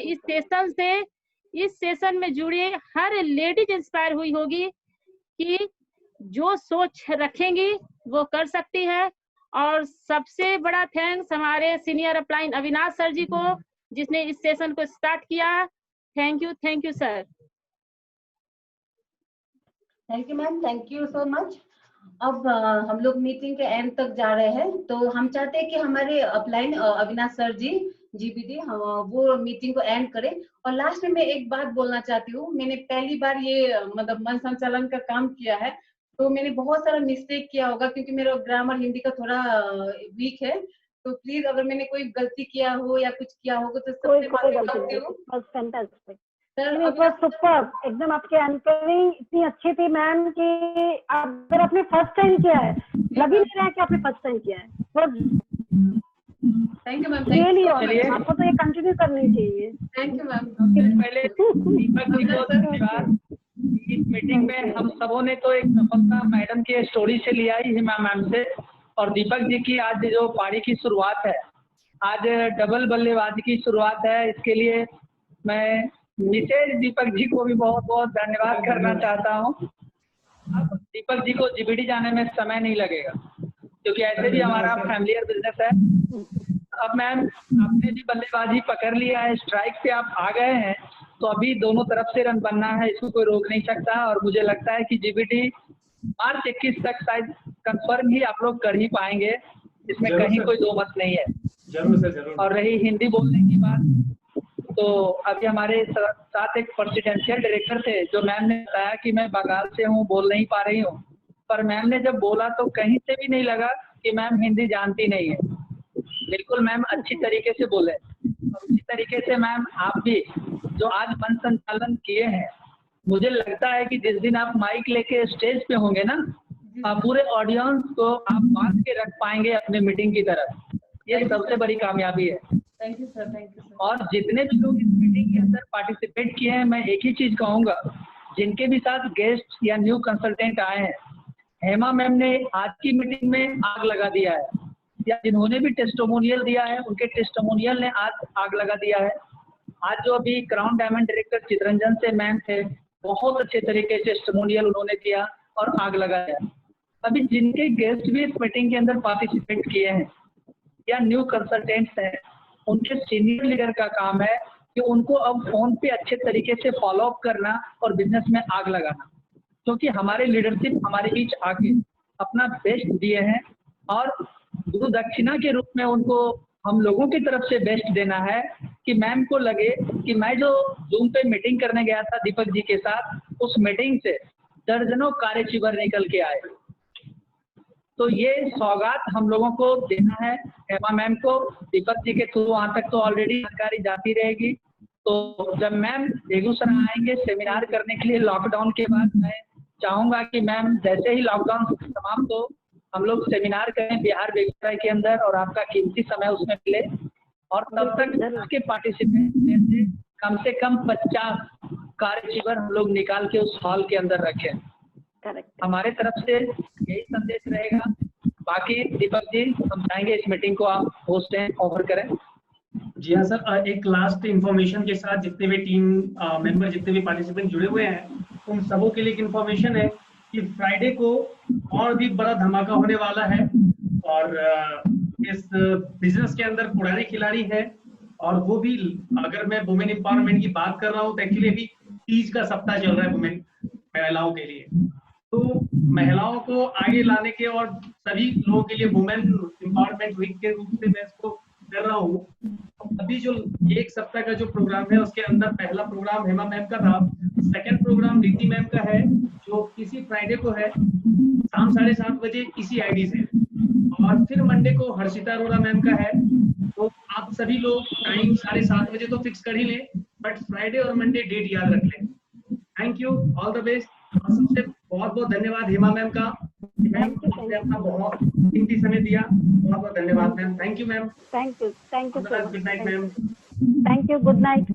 इस सेशन में जुड़े हर लेडीज इंस्पायर हुई होगी कि जो सोच रखेंगी वो कर सकती है और सबसे बड़ा थैंक्स हमारे सीनियर अपलाइन अविनाश सर जी को, जिसने इस सेशन को स्टार्ट किया। Thank you sir. Thank you ma'am, thank you so much. अब हम लोग मीटिंग के एंड तक जा रहे हैं, तो हम चाहते हैं कि हमारे अपलाइन अविनाश सर जी जीबीडी वो मीटिंग को एंड करें। और लास्ट में मैं एक बात बोलना चाहती हूँ, मैंने पहली बार ये मतलब मन संचालन का काम किया है, तो मैंने बहुत सारा मिस्टेक किया होगा क्योंकि मेरा ग्रामर हिंदी का थोड़ा वीक है। तो प्लीज अगर मैंने कोई गलती किया हो या कुछ किया होगा तो सबसे माफी मांगती हूँ। सुपर, एकदम आपकी एंकरिंग इतनी अच्छी थी मैम कि अगर आपने फर्स्ट टाइम किया है, लग ही नहीं रहा है कि आपने फर्स्ट टाइम किया है। थैंक यू मैम, रियली आपको तो ये कंटिन्यू करनी चाहिए। Thank you ma'am. पहले दीपक जी को धन्यवाद। इस मीटिंग में हम सबों ने तो एक सफलता मैडम की स्टोरी से लिया ही हिमा मैम से, और दीपक जी की आज जो पारी की शुरुआत है, आज डबल बल्लेबाजी की शुरुआत है, इसके लिए मैं विशेष दीपक जी को भी बहुत बहुत धन्यवाद करना चाहता हूँ। अब दीपक जी को जीबीडी जाने में समय नहीं लगेगा क्योंकि ऐसे भी हमारा फैमिलियर बिजनेस है। अब मैम आपने भी बल्लेबाजी पकड़ लिया है, स्ट्राइक पे आप आ गए हैं, तो अभी दोनों तरफ से रन बनना है, इसको कोई रोक नहीं सकता। और मुझे लगता है कि जीबीडी मार्च 21 तक शायद कंफर्म ही आप लोग कर ही पाएंगे, इसमें कहीं कोई दो मत नहीं है। जरूर सर, जरूर। और रही हिंदी बोलने की बात, तो अभी हमारे साथ एक प्रेसिडेंशियल डायरेक्टर थे जो मैम ने बताया कि मैं बंगाल से हूँ, बोल नहीं पा रही हूँ, पर मैम ने जब बोला तो कहीं से भी नहीं लगा कि मैम हिंदी जानती नहीं है। बिल्कुल मैम अच्छी तरीके से बोले। और उसी तरीके से मैम आप भी जो आज मन संचालन किए हैं, मुझे लगता है कि जिस दिन आप माइक लेके स्टेज पे होंगे ना, पूरे ऑडियंस को आप बांध के रख पाएंगे अपने मीटिंग की तरफ। ये सबसे बड़ी कामयाबी है। Thank you sir, thank you sir. और जितने भी लोग इस मीटिंग के अंदर पार्टिसिपेट किए हैं, मैं एक ही चीज कहूंगा, जिनके भी साथ गेस्ट या न्यू कंसल्टेंट आए हैं, हेमा मैम ने आज की मीटिंग में आग लगा दिया है, या जिन्होंने भी टेस्टिमोनियल दिया है उनके टेस्टिमोनियल ने आज आग लगा दिया है। आज जो अभी क्राउन डायमंड डायरेक्टर चितरंजन से मैम थे, बहुत अच्छे तरीके से टेस्टिमोनियल उन्होंने दिया और आग लगाया। अभी जिनके गेस्ट भी इस मीटिंग के अंदर पार्टिसिपेट किए हैं या न्यू कंसल्टेंट्स हैं, उनके सीनियर लीडर का काम है कि उनको अब फोन पे अच्छे तरीके से फॉलो अप करना और बिजनेस में आग लगाना, क्योंकि हमारे लीडरशिप हमारे बीच आके अपना बेस्ट दिए हैं और गुरु दक्षिणा के रूप में उनको हम लोगों की तरफ से बेस्ट देना है कि मैम को लगे कि मैं जो जूम पे मीटिंग करने गया था दीपक जी के साथ, उस मीटिंग से दर्जनों कार्यचिवर निकल के आए। तो ये सौगात हम लोगों को देना है हेमा मैम को, दीपक जी के थ्रू वहाँ तक तो ऑलरेडी जानकारी जाती रहेगी। तो जब मैम बेगूसराय आएंगे सेमिनार करने के लिए लॉकडाउन के बाद, मैं चाहूंगा कि मैम जैसे ही लॉकडाउन समाप्त हो हम लोग सेमिनार करें बिहार बेगूसराय के अंदर और आपका कीमती समय उसमें मिले, और तब तक उसके पार्टिसिपेंट में से कम 50 कार्यचिवर हम लोग निकाल के उस हॉल के अंदर रखें। हमारे तरफ से यही संदेश रहेगा। बाकी दीपक जी हम चाहेंगे इस मीटिंग को आप होस्ट हैं, ऑफर करें। जी हाँ सर, एक लास्ट इंफॉर्मेशन के साथ जितने भी टीम मेंबर जितने भी पार्टिसिपेंट जुड़े हुए हैं उन सबों के लिए एक इंफॉर्मेशन है कि फ्राइडे को और भी बड़ा धमाका होने वाला है। और इस बिजनेस के अंदर पुराने खिलाड़ी हैं, और वो भी अगर मैं वुमेन एम्पावरमेंट की बात कर रहा हूँ तो एक्चुअली अभी तीज का सप्ताह चल रहा है वुमेन महिलाओं के लिए। तो महिलाओं को आगे लाने के और सभी लोगों के लिए वुमेन एम्पावरमेंट वीक के रूप में मैं इसको कर रहा हूँ। अभी जो एक सप्ताह का जो प्रोग्राम है उसके अंदर पहला प्रोग्राम हेमा मैम का था, सेकंड प्रोग्राम रीति मैम का है जो इसी फ्राइडे को है शाम 7:30 बजे इसी आईडी से, और फिर मंडे को हर्षिता अरोड़ा मैम का है। तो आप सभी लोग टाइम 7:30 बजे तो फिक्स कर ही लें, बट फ्राइडे और मंडे डेट याद रख लें। Thank you, all the best. और सबसे बहुत बहुत धन्यवाद हेमा मैम का, मैम आपने अपना बहुत कीमती समय दिया, बहुत बहुत धन्यवाद ma'am. Thank you ma'am. Thank you good night ma'am. Thank you, good night.